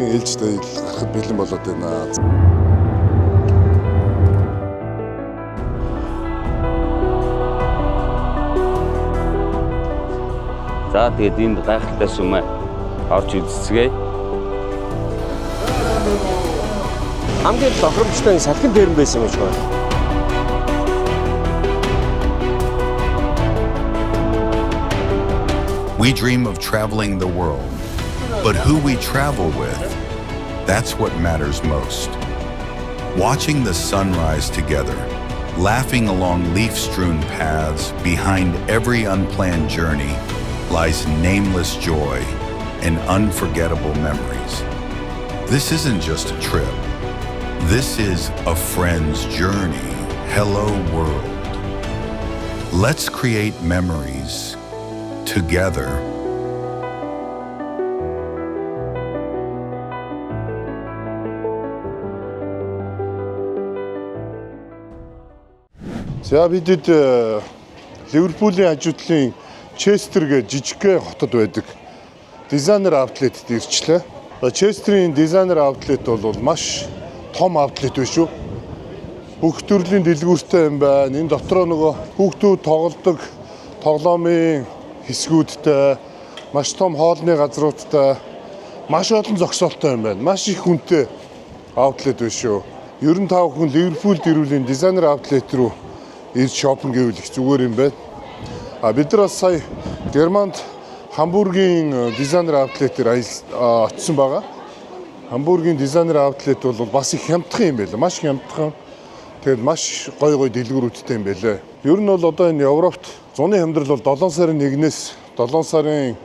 Монголын ээлжтэй гарахад бэлэн болоод байна. За тэгээд энд гайхалтай сүмээ орж үзцгээе. Хамгийн тохиромжтой салхин дээр байсан юм шиг байна. We dream of traveling the world, but who we travel with, that's what matters most. Watching the sunrise together, laughing along leaf-strewn paths, behind every unplanned journey lies nameless joy and unforgettable memories. This isn't just a trip. This is a friend's journey. Hello, world. Let's create memories together. За бидэд Ливерпулийн хажуудлын Честер гэж жижигхэн хотод байдаг дизайнер аутлетд ирчлээ. Честерийн дизайнер аутлет бол маш том аутлет биш үү? Бүх төрлийн дэлгүүртэй юм байна. Энэ дотроо нөгөө хүүхдүүд тоглодог тоглоомын хэсгүүдтэй, маш том хоолны газруудтай, маш олон зогсоолтой юм байна. Маш их хүнтэй аутлет биш үү? Ер нь та бүхэн Ливерпулд ирүүлийн дизайнер аутлет руу ирж шопинг гэвэл их зүгээр юм байна. Бид нар бас сая Германд Хамбургийн дизайнер аутлетээр очсон байгаа. Хамбургийн дизайнер аутлет бол бас их хямдхан юм байлаа. Маш хямдхан. Тэгээд маш гой дэлгүүрүүдтэй юм байлаа. Ер нь бол одоо энэ Европт зуны хямдрал бол 7 сарын 1-ээс 7 сарын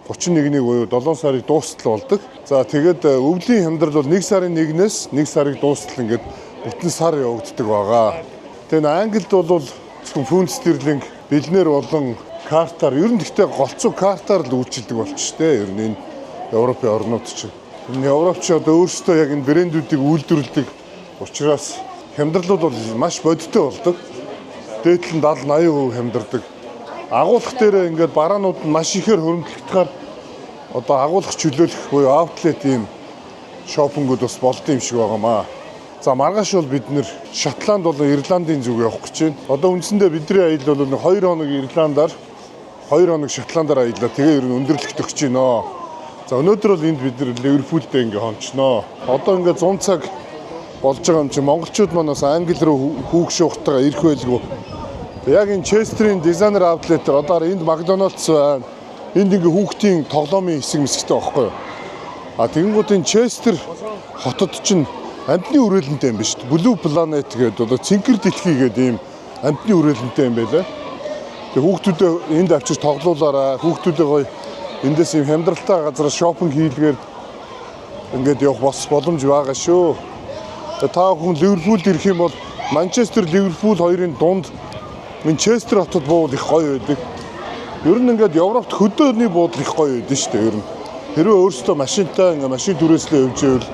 31-ний буюу 7 сарыг дуустал болдог. За тэгээд өвлийн хямдрал бол 1 сарын 1-ээс 1 сарыг дуустал ингээд бүтэн сар явагддаг байгаа. Тэгээд Англид бол зөвхөн фунт стерлинг бэлнээр болон картаар ер нь гэхдээ голцоо картаар л үйлчилдэг болчихжээ. Ер нь энэ Европын орнууд чинь. Энэ Европч одоо өөрсдөө яг энэ брэндүүдийг үйлдвэрлэдэг учраас хямдралууд бол маш бодиттой болдог. Дээдлэн 70-80% хямдардаг. Агуулгах дээр ингээд бараанууд нь маш ихээр хөрөмтлөгдөхөөр одоо агуулгах чөлөөлөх буюу аутлет ийм шопингууд бас болд юм шиг байгаамаа. За маргааш бол бид нэр Шотланд болон Ирландын зүг явах гэж байна. Одоо үндсэндээ бидний аялал бол 2 хоног Ирландаар 2 хоног Шотландаар аяллаа. Тэгээ ер нь өндөрлөгт өгч байна. За өнөөдөр бол энд бид нэр Ливерпулдээ ингээ хончноо. Одоо ингээ 100 цаг болж байгаа юм чи монголчууд манаас англи руу хүүг шуухтайгаа ирэх байлгүй. Яг энэ Честерийн дизайнер аутлет одоо энд Макдоналдс байна. Энд ингээ хүүхдийн тоглоомын хэсэг мэсгтэй байхгүй юу? Тэгэнгүүт энэ Честер хотод чинь амтны үрээлэнтэй юм биш үү? Blue Planet гэдэг одоо цэнхэр дэлхий гэдэг ийм амтны үрээлэнтэй юм байлаа. Тэгээ хүүхдүүдээ энд авчиж тоглоулаараа хүүхдүүдээ гоё эндээс ийм хямдралтай газар шопинг хийлгээр ингээд явах бас боломж байгаа шүү. Та бүхэн Ливерпулд ирэх юм бол Манчестер Ливерпул хоёрын дунд Манчестер хотод буудал их гоё байдаг. Ер нь ингээд Европт хөдөөний буудал их гоё байдаг шүү дээ. Ер нь хэрвээ өөрсдөө машинтай ингээ машин түрээслээ явж ивэл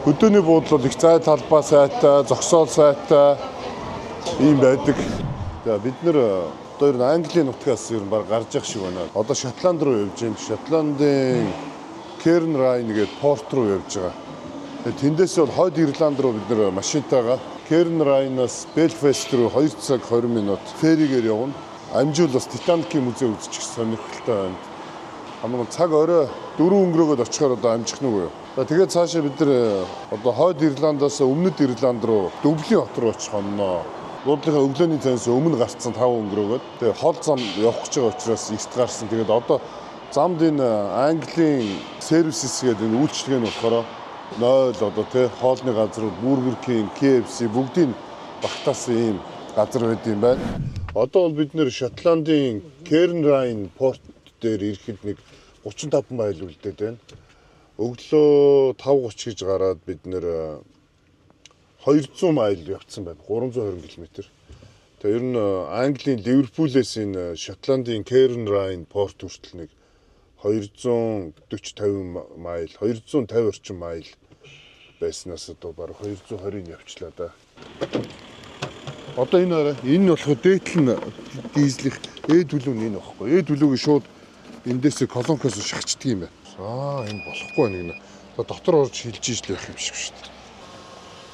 хөдөөний буудал бол их зай талбай сайтай, зогсоол сайтай ийм байдаг. За бид нэр одоо ер нь Английн нутгаас ер нь баг гарч явах шиг байна. Одоо Шотланд руу явж байна. Шотландын Cairn Ryan гэдэг порт руу явж байгаа. Тэндээс бол хойд Ирланд руу бид нэр машинтайгаа Cairn Ryan-аас Belfast руу 2 цаг 20 минут ферригээр явна. Амжуул бас Титаникийн музей үзчих сонирхолтой байна. Хамгийн цаг орой 4 өнгөрөөгд очихоор одоо амжих нүг юу. Тэгээд цаашаа бид нар одоо хойд Ирландаас өмнөд Ирланд руу Дублин хот руу очих онноо. Дуудлынхаа өглөөний цайнаас өмнө гарцсан 5 өнгөрөөгд тэгээд хол зам явах гэж байгаа учраас ихт гарсан. Тэгээд одоо замд энэ Английн сервисес гэдэг энэ үйлчлэг нь болохоор 0 одоо тий хоолны газрууд Burger King, KFC бүгдийн багтаасан ийм газар байд юм байна. Одоо бол бид нэр Шотландын Cairn Ryan порт дээр ирэхэд нэг 35 майл үлдээд байна. Өглөө 5:30 гэж гараад бид нэр 200 майл явцсан байна. 320 км. Тэгээ ер нь Английн Ливерпулээс энэ Шотландын Cairn Ryan порт хүртэл нэг 240-50 майл, 250 орчим майл байснаас одоо бараг 220-ыг явчлаа да. Одоо энэ болохоор дээдл нь дизелих E-төлөв нь энэ багхгүй. E-төлөвийг шууд эндээс колонкоос шахацдаг юм байна. Энэ болохгүй нэг нэ. дотор орж хилж иж л байх юм шиг шүү дээ.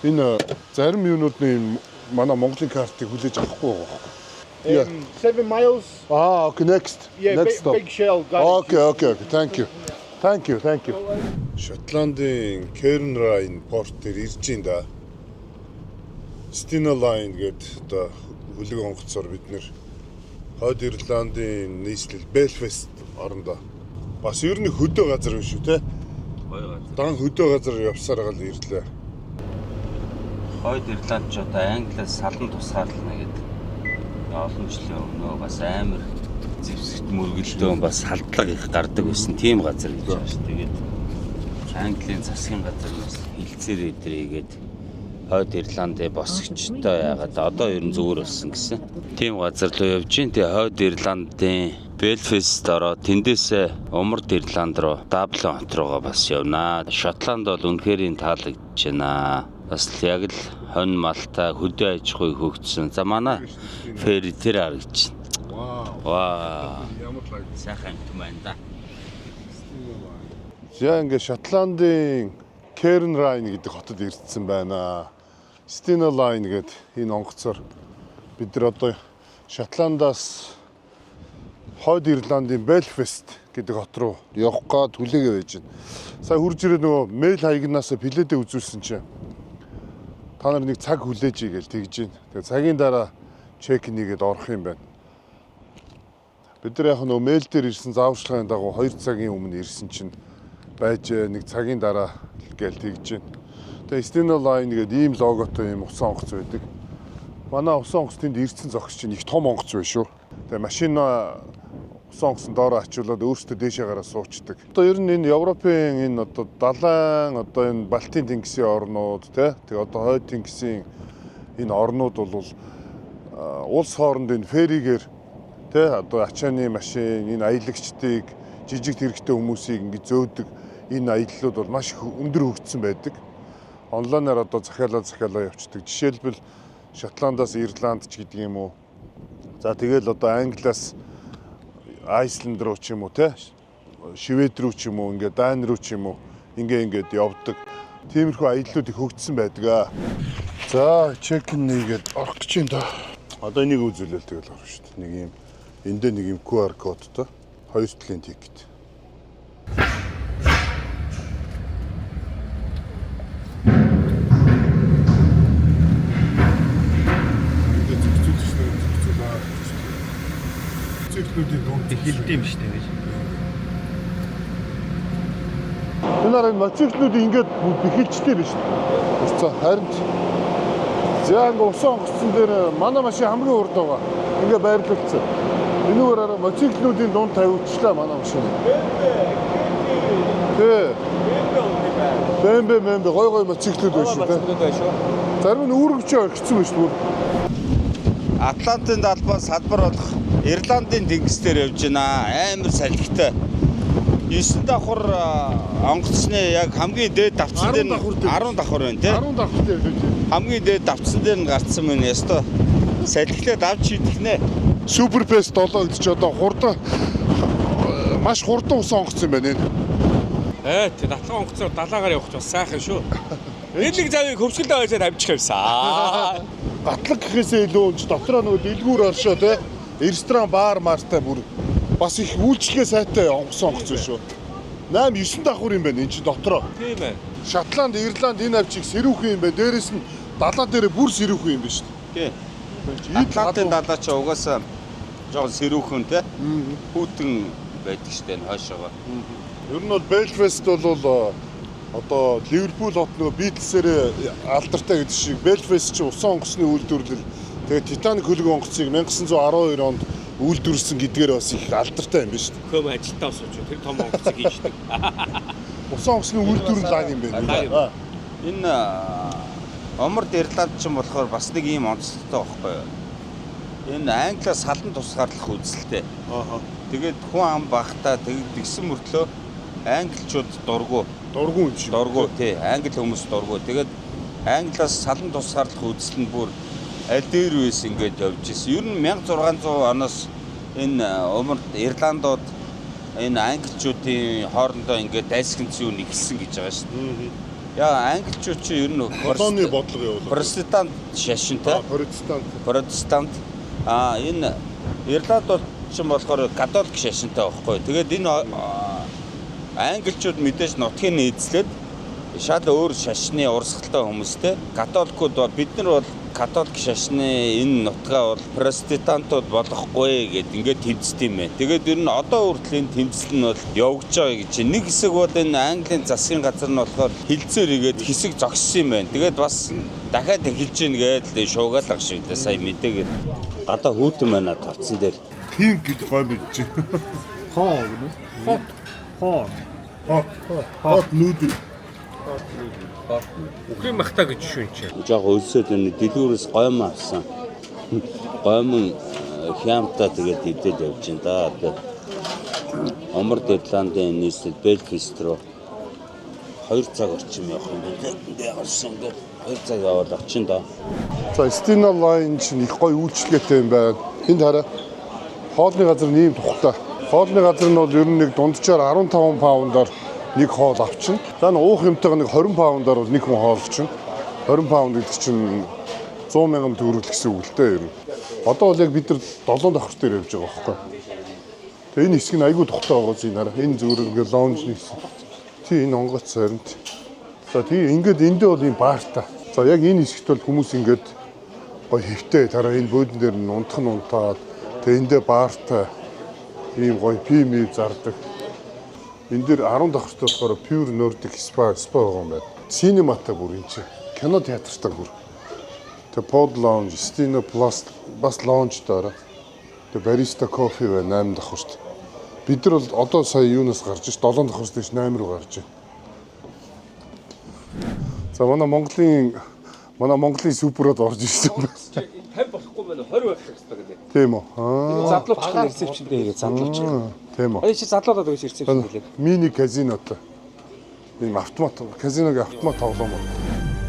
Энэ зарим юунуудны манай Монголын картыг хүлээж авахгүй байгаа. 7 miles. Okay, next. Yeah, Next stop. big shell. Got it. Okay. Thank you. Шотландын Cairnryan порт дээр ирж ин да. Stena Line гэдэг одоо хөлөг онгоцоор бид нэр Хойд Ирландын нийслэл Belfast орондоо бас ер нь хөдөө газар юм шүү те. Дан хөдөө газар явсаар гал ирлээ. Хойд Ирланд ч одоо Англиас салан тусгаарлана гэдэг. Олон жилийн өмнө бас амар зэвсэгт мөргөлдөө бас халдлага их гардаг байсан тийм газар гэж байна шүү. Тэгээд Английн засгийн газар бас хилцээр өдрийгээд Хойд Ирландын босгочтой яагаад одоо ер нь зүгээр болсон гэсэн. Тийм газар руу явж гин. Тэгээ Хойд Ирландын Belfast ороод тэндээсээ Умард Ирланд руу Даблин хот руугаа бас явнаа. Шотланд бол үнэхээр таалагдж байна. Бас яг л хонь малтай хөдөө аж ахуй хөгжсөн. За манай ферри тэр харагдаж байна. Вау. Сайхан юм байна да. За ингээ Шотландын Cairnryan гэдэг хотод ирсэн байна. Stena Line гэдэг энэ онгоцоор бид нар одоо Шотландаас Хойд Ирландын Belfast гэдэг хот руу явах гээд хүлээгээ байж байна. Сая хурж ирээ нөгөө мэйл хаягнаас билетээ үзүүлсэн чинь та нар нэг цаг хүлээж игээл тэгж байна. Тэгээ цагийн дараа чек нэгээд орох юм байна. Бид нар яг нөгөө мэйл дээр ирсэн зааварчлагын дагуу 2 цагийн өмнө ирсэн чинь байж нэг цагийн дараа гээл тэгж байна. Тэгээ Stena Line гэдэг ийм логотой ийм усан онгоц байдаг. Манай усан онгоц тэнд ирсэн зогс чинь их том онгоц байна шүү. Тэгээ машина усан онгоцны доороо ачуулаад өөрсдөө дээшээ гараа суучдаг. Одоо ер нь энэ Европын энэ одоо далайн одоо энэ Балтийн тэнгисийн орнууд тэгээ одоо Хойд тэнгисийн энэ орнууд бол улс хооронд энэ ферригээр одоо ачааны машин энэ аялагчдыг жижиг тэрэгтэй хүмүүсийг ингэ зөөдөг энэ аяллууд бол маш өндөр хөгжсөн байдаг. Онлайнаар одоо захиалаа явцдаг. Жишээлбэл Шотландаас Ирланд ч гэдэг юм уу. За тэгэл одоо Англиас Айсланд руу ч юм уу Швед рүү ч юм уу ингээ Дани руу ч юм уу ингээд явдаг. Тиймэрхүү аяллууд их хөгжсөн байдаг. За чекин нэгээд орох гэж байна да. Одоо энийг үзүүлэл тэгэл орох шүү дээ. Нэг юм эндээ нэг юм QR кодтой 2 талын тикет. Эхэлдэг юм шүү дээ. Энэ мотоциклүүд ингээд бэхэлчтэй биш үү? За харин яг усан онгоцсон дээр манай машин хамгийн урд байгаа. Ингээ байрлуулсан. Энэгээр мотоциклүүдийн дунд тавьчихлаа манай машин. Бэмбэ гой мотоциклүүд байна шүү. Зарим нь үүрэгчээ орхисон байна шүү. Атлантын далбаас салбар болох Ирландын тэнгис дээр явж байна. Амар салхитай. 9 давхар онгоцны яг хамгийн дээд давцсан дээр 10 давхар байна тий. 10 давхар дээр л үү. Хамгийн дээд давцсан дээр нь гарцсан байна. Ястой. Салхитай давж шийдэх нэ. Суперпест 7 гэж одоо хурдан маш хурдан усан онгоц юм байна энэ. Тий, датлага онгоцоор далаагаар явах бас сайхан шүү. Энэ нэг завыг хөвсгөлдөө байсаар авчих юмсан. Гатлаг гэхээсээ илүү өнч дотроо нөгөө дэлгүүр оршоо те ресторан бар мартай бүр бас их үйлчлэгээ сайтай онгоцсон онгоц байна шүү. 8 9 давхар юм байна энэ чинь дотроо. Тийм ээ. Шотланд, Ирланд энэ авчиг сэрүүхэн юм байна. Дээрээс нь далаа дээр бүр сэрүүхэн юм байна шүү. Тий. Атлантын далаа ч угаасаа жоохон сэрүүхэн те. Хүүтэн байдаг штэ хойшоогоо. Ер нь бол Belfast бол одоо Ливерпул хот нөгөө Битлсээр алдартай гэдэг шиг Belfast ч усан онгоцны үйлдвэрлэл тэгээд Титаник хөлөг онгоцыг 1912 онд үйлдвэрлэсэн гэдгээр бас их алдартай юм байна шүү дээ. Хөм ажилтаа сууж тэр том онгоцыг хийждэг. Усан онгоцны үйлдвэрлэл лаг юм байна. Энэ Умард Ирланд ч юм болохоор бас нэг ийм онцлогтой байхгүй юу? Энэ Англиас салан тусгаарлах үзэлтэй. Тэгээд хүн ам багтаа тэгсэн мөртлөө англичууд дургу юм шиг. Дургу тий. Англи хүмүүс дургу. Тэгээд Англиас салан тусгаарлах үзэл нь бүр аль дээр үес ингээд явж ирсэн. Ер нь 1600 оноос энэ Умард Ирландууд энэ англичуудын хоорондоо ингээд дайсагнц юу нэгсэн гэж байгаа шүү дээ. Яа англичууд чи ер нь Колоны бодлого явуулаад. протестант шашинтай. Протестант. Энэ Ирланд бол ч юм болохоор католик шашинтай байхгүй. Тэгээд энэ англичууд мэдээж нутгийг нийцлээд шал өөр шашны урсгалтай хүмүүстэй. Католикууд бол бид нар бол католик шашны энэ нутгаа бол протестантууд болохгүй гэд ингээд тэмцдэг юм байна. Тэгээд ер нь одоо хүртэл энэ тэмцэл нь бол явагдаж байгаа гэж. Нэг хэсэг бол энэ Английн засгийн газар нь болохоор хилцээр игээд хэсэг зогссон юм байна. Тэгээд бас дахиад эхэлж гин гээд шуугаалга шиг дээ сая мэдээгээд гадаа хүүтэн байна тавцсан дээр. Пинк гэж гой мэдэж байна. Хот нүүдэл. Үхрийн махта гэж шүү энэ чинь. Жог өлсөд энэ дэлгүүрээс гойм авсан. Гойм хямтаа тэгээд идэл явж байна да. Одоо Оморд Ирландын нийслэл Белфаст руу 2 цаг орчим явах юм байна. Энд гарсан ингээд 2 цаг яваад очин да. За Stena Line чинь их гоё үйлчлэгээтэй юм байна. Энд хараа. Хоолны газар нэм тухтай. Хоолны газар нь бол ер нь нэг дунджаар 15 паундаар нэг хоол авчин. За нэг уух юмтайгаа нэг 20 паундаар бол нэг хүн хоолчин. 20 паунд гэдэг чинь 100 мянган төгрөг гэсэн үг л дээ ер нь. Одоо бол яг бид нар 7 давхар дээр явж байгаа байхгүй. Тэгээ энэ хэсэг нь айгүй тухтай байгаа зү нараа. Энэ зүгээр ингээ лаунжны хэсэг. Тий энэ онгоц сарнд. За тий ингээд эндээ бол юм баартай. За яг энэ хэсэгт бол хүмүүс ингээд гоё хэвтэй тараа энэ буудан дээр нь унтах нь унтаад тэгээ эндээ баартай ийм гоё пими зардаг. Энд дээр 10 давхарт болохоор Pure Nordic Spa байгаа юм байна. Cinemaтай бүр энэ чи кино театртай бүр. Тэгээ Pod Lounge, Stena Plus бас lounge дараа. Тэгээ Barista Coffee байна 8 давхарт. Бид нар бол одоо сая юунаас гарч ш 7 давхарт дэш 8 руу гарч байна. За манай Монголын суперод орж ирсэн юм байна. 50 болохгүй байна 20 байх хэрэгтэй гэдэг. Тийм үү. Задлуучих нь ресепшндээ хийгээд задлуучих. Тийм үү. Энэ чи задлуулаад өгч ресепшнд хэлээ. Мини казинотой. Энэ автомат казиногийн автомат тоглоом байна.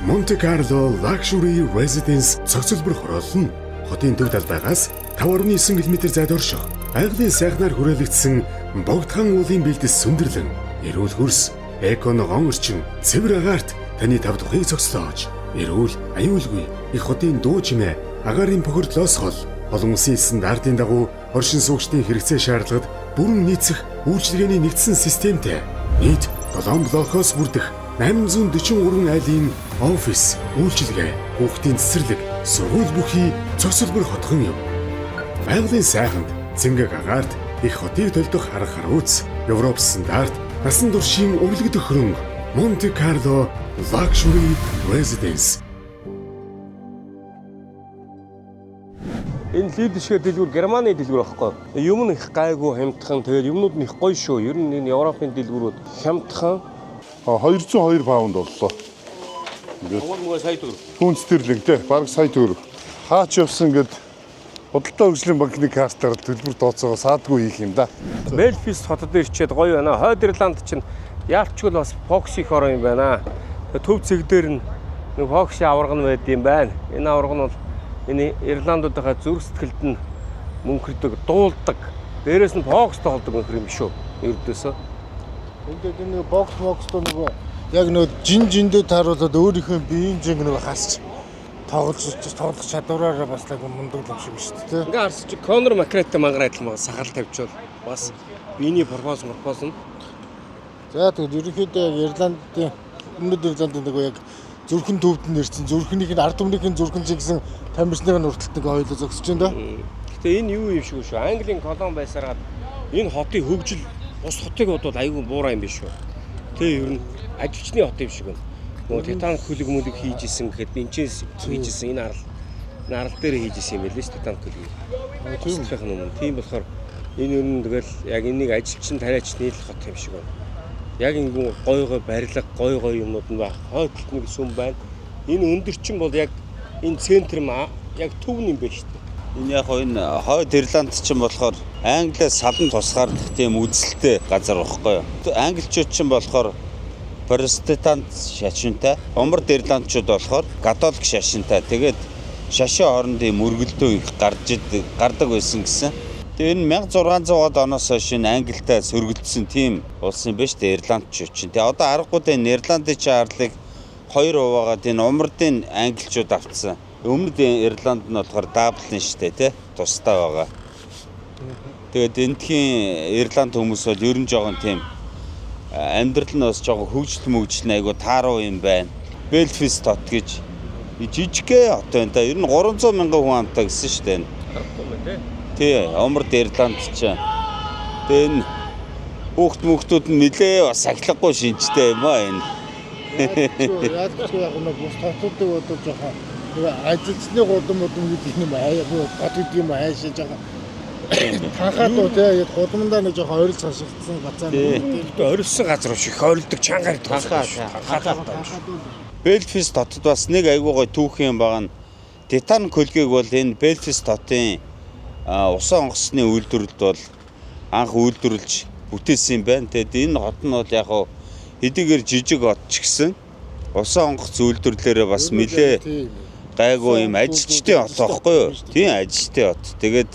Monte Carlo Luxury Residence цогцлбор хороол нь хотын төв талбайгаас 5.9 км зайд орших. Байгалийн сайхнаар хүрээлэгдсэн богдхан уулын бэлдэс сүндэрлэн, эрүүл хөрс, эконогон орчин, цэвэр агаарт таны тав тухыг зогслоож, эрүүл, аюулгүй их хотын дуу чимээ, агаарын бохирдлоос хол, олон улсын стандартын дагуу оршин суугчдын хэрэгцээ шаардлагад бүрэн нийцэх үйлчилгээний нэгдсэн системтэй нийт 7 блокоос бүрдэх 843 айлын офис, үйлчилгээ, хүүхдийн цэцэрлэг, сургууль бүхий цогцлбор хотхон юм. Байгалийн сайханд цэнгэг агаарт их хотыг төлдөх арга харууц, Европ стандарт, насан туршийн өвлөгдөх хөрөнгө Monte Carlo Luxury Residence. Энэ лидшгээ дэлгүүр Германы дэлгүүр байхгүй. Юм нь их гайгүй хямдхан. Тэгээд юмнууд нь их гоё шүү. Ер нь энэ Европын дэлгүүрүүд хямдхан. 202 паунд боллоо. Мөнгө сая төгрөг. Хүн стерлинг те бараг сая төгрөг. Хаач явсан гэд Худалдаа хөгжлийн банкны картаар төлбөр тооцоогоо саадгүй хийх юм да. Belfast хотод ирчээд гоё байна. Хойд Ирланд чинь яалчгүй бас Fox их орон юм байна. Төв цэг дээр нь нэг Fox аварга нь байд юм байна. Энэ аварга нь бол энэ Ирландуудынхаа зүрх сэтгэлд нь мөнхөрдөг, дуулдаг. Дээрээс нь Fox-тай холдог мөнхөр юм шүү. Ердөөсөө. Энд нэг бокс нөгөө яг нөгөө жиндээ тааруулаад өөрийнхөө биеийн жинг нөгөө хасч тоглох чадвараараа бас нэг мундаг юм шиг шүү дээ. Ингээ харсч Конор Макгрегор мангар адилхан сахал тавьчвал бас биений пропоз нь. За тэгээд ерөнхийдөө Ирландын өмнөд Ирландын нөгөө яг зүрхэн төвд нь ирсэн зүрхнийх нь ард түмнийх нь зүрхэн зигсэн тамирчныг нь урталт ингээ хоёулаа зогсож байна да. Гэтэ энэ юу юм шиг шүү. Английн колон байсараад энэ хотын хөгжил бус хотыг бодвол айгүй буураа юм биш үү. Тэгээ ер нь ажилчны хот юм шиг байна. Нөгөө Титаник хөлөг мөлөг хийж исэн гэхэд энэчээс хийж исэн энэ арал дээр хийж исэн юм байлээ ш Титаник хөлөгийг. Тийм байх юм. Тийм болохоор энэ ер нь тэгэл яг энийг ажилчин тариач нийлэх хот юм шиг байна. Яг ингэ гой барилга гой юмнууд нь байна. Хойдолт нэг сүм байна. Энэ өндөрчин бол яг энэ центр маа яг төв юм байна шүү дээ. Энэ яг энэ хойд Ирланд ч юм болохоор Англиас салан тусгаарлах тийм үзэлтэй газар байхгүй юу. Англичууд ч юм болохоор протестант шашинтай, Умард Ирландчууд болохоор католик шашинтай. Тэгээд шашин хоорондын мөргөлдөө их гардаг байсан гэсэн. Тэгээ энэ 1600-аад оноос хойш Англитай сөргөлдсөн тийм улс юм байна шүү дээ Ирландч чинь. Тэгээ одоо аргагүй дээ Ирландын чи арлыг 2%-аагаад энэ умардын англичууд авцсан. Өмнөд Ирланд нь болохоор даблын шүү дээ тий тустай байгаа. Тэгээд эндхийн Ирланд хүмүүс бол ер нь жоохон тийм амьдрал нь бас жоохон хөгжил мөгжил айгу тааруу юм байна. Belfast хот гэж жижигхэн хот байна да. Ер нь 300 мянган хүн амтаа гэсэн шүү дээ. Аргагүй мэ тий. Тий, умард Ирланд ч. Тэгээ энэ хүүхдүүд нь нилээ бас сахилахгүй шинжтэй юм аа энэ. Яалчгүй яг нэг бус хотуудыг одоо жоохон ажилчны гудам гэдэг юм аягүй бат гэдэг юм аашаа жоохон танхаад уу тий гудамдаа нэг жоохон ойрол цашигдсан гацаа. Орилсон газар шиг ойролдог чангаар танхаад. Belfast хотод бас нэг айгүй гой түүх юм байгаа нь Титаник хөлгийг бол энэ Belfast хотын усан онгоцны үйлдвэрлэлд бол анх үйлдвэрлэж бүтээсэн юм байна. Тэгэд энэ хот нь бол яг хэдийгээр жижиг хот ч гэсэн усан онгоц үйлдвэрлэлээрээ бас нэлээ гайгүй юм ажилчтай хот байхгүй юу? Тийм ажилчтай хот. Тэгээд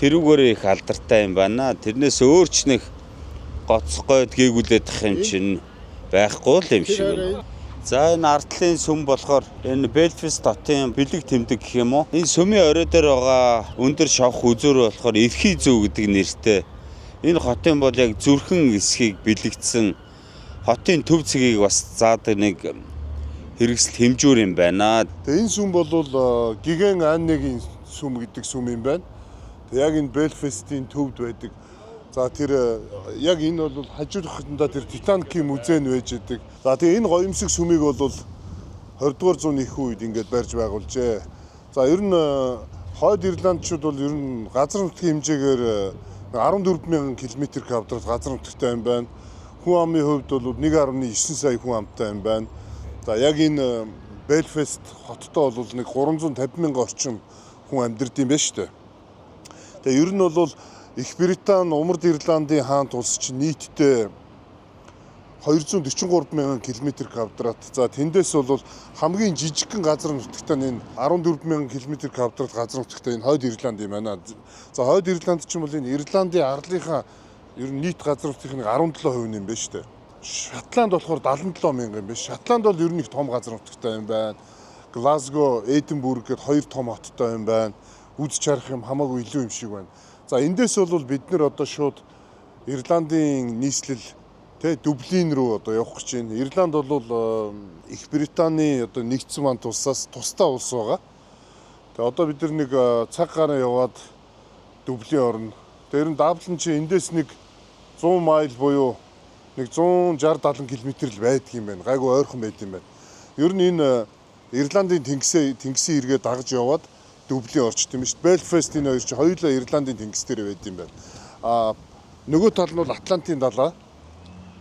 тэрүүгээр их алдартай юм байна. Тэрнээс өөрч нэг гоцгойд гээгүүлээд ах юм чинь байхгүй л юм шиг байна. За энэ ардлын сүм болохоор энэ Belfast хотын бэлэг тэмдэг гэх юм уу? Энэ сүмийн орой дээр байгаа өндөр шавх үзүүр болохоор Эрхий зөв гэдэг нэртэй. Энэ хотын бол яг зүрхэн эсхийг бэлэгдсэн хотын төв цэгийг бас заадаг нэг хэрэгсэл хэмжүүр юм байна. Тэгээ энэ сүм бол гигэн Аннегийн сүм гэдэг сүм юм байна. Тэгээ яг энэ Belfast-ийн төвд байдаг. За тэр яг энэ бол хажуурхандаа тэр Титаникийн музей нь байж идэг. За тэгээ энэ гоёмсог сүмийг бол 20-р зууны их үед ингээд барьж байгуулжээ. За ер нь хойд Ирландчууд бол ер нь газар нутгийн хэмжээгээр 14,000 км² газар нутагтай юм байна. Хүн амын хувьд бол 1.9 сая хүн амтай юм байна. За яг энэ Belfast хоттой бол нэг 350,000 орчим хүн амьдард юм байна шүү дээ. Тэгээ ер нь бол Их Британи Умард Ирландын хаант улс чинь нийтдээ 243,000 км². За тэндээс бол хамгийн жижигхэн газар нутагтай энэ 14,000 км² газар нутагтай энэ хойд Ирланд юм байна. За хойд Ирланд ч юм бол энэ Ирландын арлынхаа ер нь нийт газар нутгийн 17% юм байна шүү дээ. Шотланд болохоор 77,000 юм байна. Шотланд бол ер нь их том газар нутагтай юм байна. Глазго, Эдинбург гэд хоёр том хоттой юм байна. Үз чарах юм хамаагүй илүү юм шиг байна. За эндээс бол бид нэр одоо шууд Ирландын нийслэл Дублин руу одоо явах гэж байна. Ирланд бол Их Британий одоо нэгдсэн манд улсаас тусдаа улс байгаа. Тэгээ одоо бид нэг цаг гараа яваад Дублин орно. Тэр нь Даблин чи эндээс нэг 100 майл буюу нэг 160-70 км л байдаг юм байна. Гайгүй ойрхон байд юм байна. Ер нь энэ Ирландын тэнгисийн эргээ дагаж яваад Дублин орчт юм шүү дээ. Belfast энэ хоёр чи хоёулаа Ирландын тэнгис дээр байд юм байна. Нөгөө тал нь бол Атлантын далаа.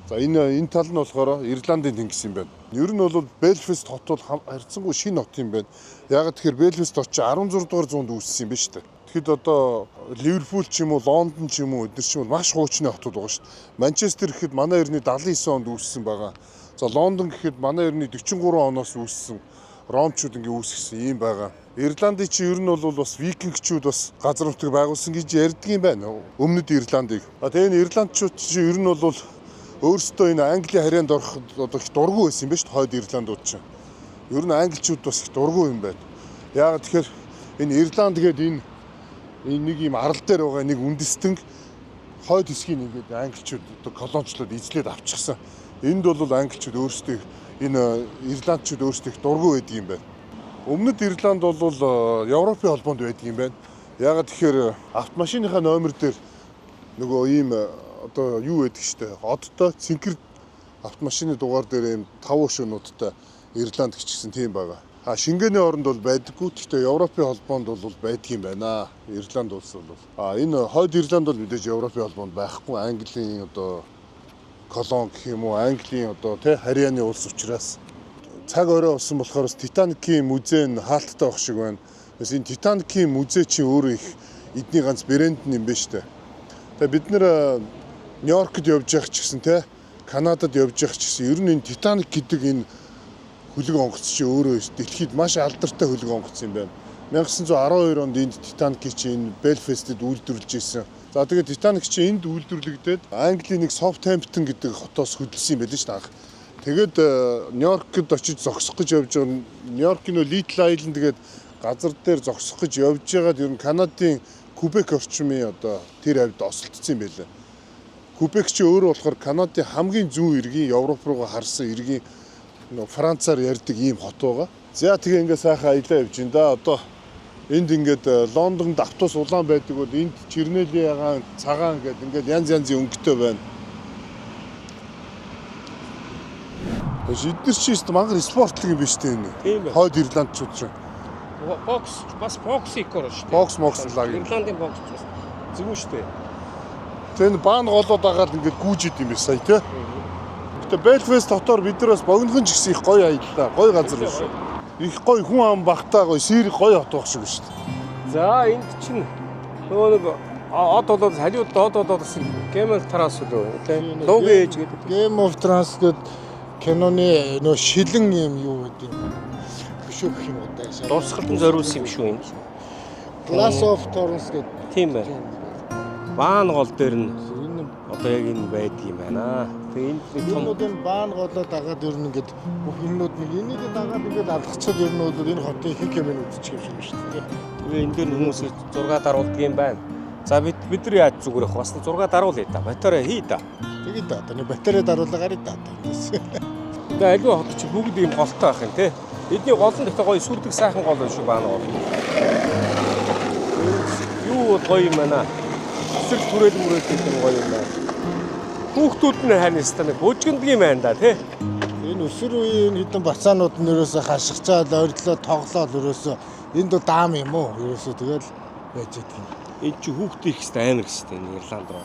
За энэ тал нь болохоор Ирландын тэнгис юм байна. Ер нь бол Belfast хот бол харьцангуй шинэ хот юм байна. Яг тэгэхээр Belfast хот чи 16 дугаар зуунд үүссэн юм байна шүү дээ. Тэгэхэд одоо Ливерпул ч юм уу, Лондон ч юм уу эдгээр ч юм бол маш хуучны хотууд байгаа шүү дээ. Манчестер гэхэд манай эртний 79 онд үүссэн байгаа. За Лондон гэхэд манай эртний 43 оноос үүссэн. Ромчууд ингээ үүсгэсэн юм байгаа. Ирландын чи ер нь бол бас викингчүүд бас газар нутаг байгуулсан гэж ярьдаг юм байна. Өмнөд Ирландыг. Тэгээ энэ Ирландчууд чи ер нь бол өөрсдөө энэ Английн харьяанд ороход одоо их дургүй байсан юм байна шүү дээ. Хойд Ирландууд чи. Ер нь англичууд бас их дургүй юм байна. Яг тэгэхээр энэ Ирланд гэдэг энэ нэг юм арал дээр байгаа нэг үндэстэн хойд хэсгийг ингээд англичууд одоо колоничлууд эзлээд авчихсан. Энд бол англичууд өөрсдөө энэ Ирландчууд өөрсдөө их дургүй байдаг юм байна. Өмнөд Ирланд бол Европын холбоонд байдаг юм байна. Ягаад тэгэхээр автомашиныхаа номер дээр нөгөө ийм одоо юу байдаг штэ. Одтой цэнхэр автомашины дугаар дээр ийм 5 шөнүүдтэй Ирланд гिचсэн тийм байгаа. Шингээний оронд бол байдаггүй. Гэхдээ Европын холбоонд бол байдаг юм байна. Ирланд улс бол. Энэ хойд Ирланд бол мэдээж Европын холбоонд байхгүй. Английн одоо колон гэх юм уу, Английн одоо харьяаны улс учраас цаг орой болсон болохоор Титаникийн музей нь хаалттай байх шиг байна. Тэс энэ Титаникийн музей чинь өөрөө их эдний ганц брэнд юм байна штэ. Тэгээ бид нэр Нью-Йоркд явж явах ч гэсэн Канадад явж явах ч гэсэн ер нь энэ Титаник гэдэг энэ хөлөг онгоц чинь өөрөө дэлхийд маш алдартай хөлөг онгоц юм байна. 1912 онд энд Титаник чинь Белфастэд үйлдвэрлэж ирсэн. За тэгээд Титаник чинь энд үйлдвэрлэгдээд Английн нэг Southampton гэдэг хотоос хөдөлсөн юм байл ш таах. Тэгээд Нью-Йоркд очиж зогсох гэж явж байгаа. Нью-Йоркийн Little Island тэгээд газар дээр зогсох гэж явж байгаад ер нь Канадын Кубек орчмын одоо тэр хавьд осолдсон юм байлаа. Кубек чи өөрөө болохоор Канадын хамгийн зүүн иргэн Европ руугаа харсан иргэн Францаар ярьдаг ийм хот байгаа. За тэгээ ингээ сайхан аялаа явж ин да. Одоо энд ингээд Лондонд автобус улаан байдаг бол энд Чернелийн цагаан гэдэг ингээд янз янзын өнгөтэй байна. Эдгээр чи мангар спортлог юм биш үү энэ? Хойд Ирландчууд ч. Бокс бас бокс икор шүү дээ. Бокс мокслаг юм. Ирландын бокс бас зөв шүү дээ. Тэн баан голоод агаад ингээд гүйж ид юм биш сая тий. Гэтэ Белфаст хотоор бид нар бас богинохон ч гэсэн их гоё аяллаа. Гоё газар биш үү? Их гоё хүн ам багтаа гоё сэрэг гоё хот байх шиг шүү дээ. За энд чинь нөгөө нэг од болоод халиуд од болоод бас Game of Thrones үү тий. Лог ээж гэдэг. Game of Thrones гэдэг киноны нөө шилэн юм юу гэдэг юм. Биш үү гэх юм уу даа. Дурсгалтын зориулсан юм шүү энэ. Glass of Thrones гэдэг. Тийм бай. Баан гол дээр нь одоо яг энэ байдаг юм байна. Тэгээ энэ юмнуудын баан голоо дагаад ер нь ингээд бүх юмнууд нэг энийг дагаад ингээд алхацад ер нь бол энэ хотын хин хэмээн үзчих юм шиг шүү дээ. Тэгээ энэ дээр хүмүүс 6 даруулдаг юм байна. За бид нар яаж зүгээр их бас 6 даруулъя та. Батарей хий та. Тэгээд да одоо нэг батарей даруулга гарыг да. Тэгээ аливаа хот чи бүгд ийм голтой байх юм те. Эдний гол нь ихтэй гоё сүрдэг сайхан гол шүү баана гол. Юу гоё юм байна. Эсрэг түрээд гэдэг гоё юм байна. Хүүхдүүд нь харин станаг бүжгэндэг юм байна да тий. Энэ өсөр үеийн хэдэн бацаанууд нь ерөөсө хашгичаад ойрлоо тоглоод ерөөсө энд доо даам юм уу? Ерөөсө тэгэл байж идэг юм. Энд чи хүүхдээ их хэвээр амар гэжтэй Ирланд руу.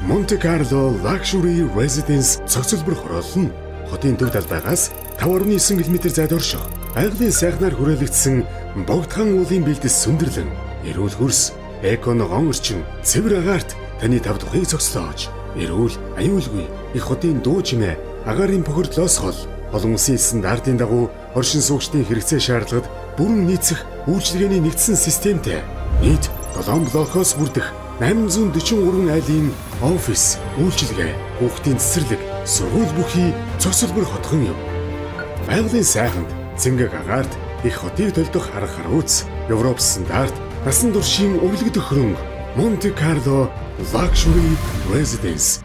Monte Carlo Luxury Residence цогцлбор хороол нь хотын төв талбайгаас 5.9 км зайд орших. Байгалийн сайхнаар хүрээлэгдсэн богдхан уулын бэлдэс сүндэрлэн, эрүүл хөрс, эконогон орчин, цэвэр агаарт таны тав тухыг зогслоож, эрүүл, аюулгүй их хотын дуу чимээ, агаарын бохирдлоос хол, олон улсын стандартын дагуу оршин суугчдын хэрэгцээ шаардлагад бүрэн нийцэх үйлчилгээний нэгдсэн системтэй нийт 7 блокоос бүрдэх 843 айлын офис, үйлчилгээ, хүүхдийн цэцэрлэг, сургууль бүхий цогцлбор хотхон юм. Байгалийн сайханд цэнгэг агаарт их хотыг төлдөх арга харууц, Европ стандарт насан туршийн өвлөгдөх хөрөнгө Monte Carlo Luxury Residence.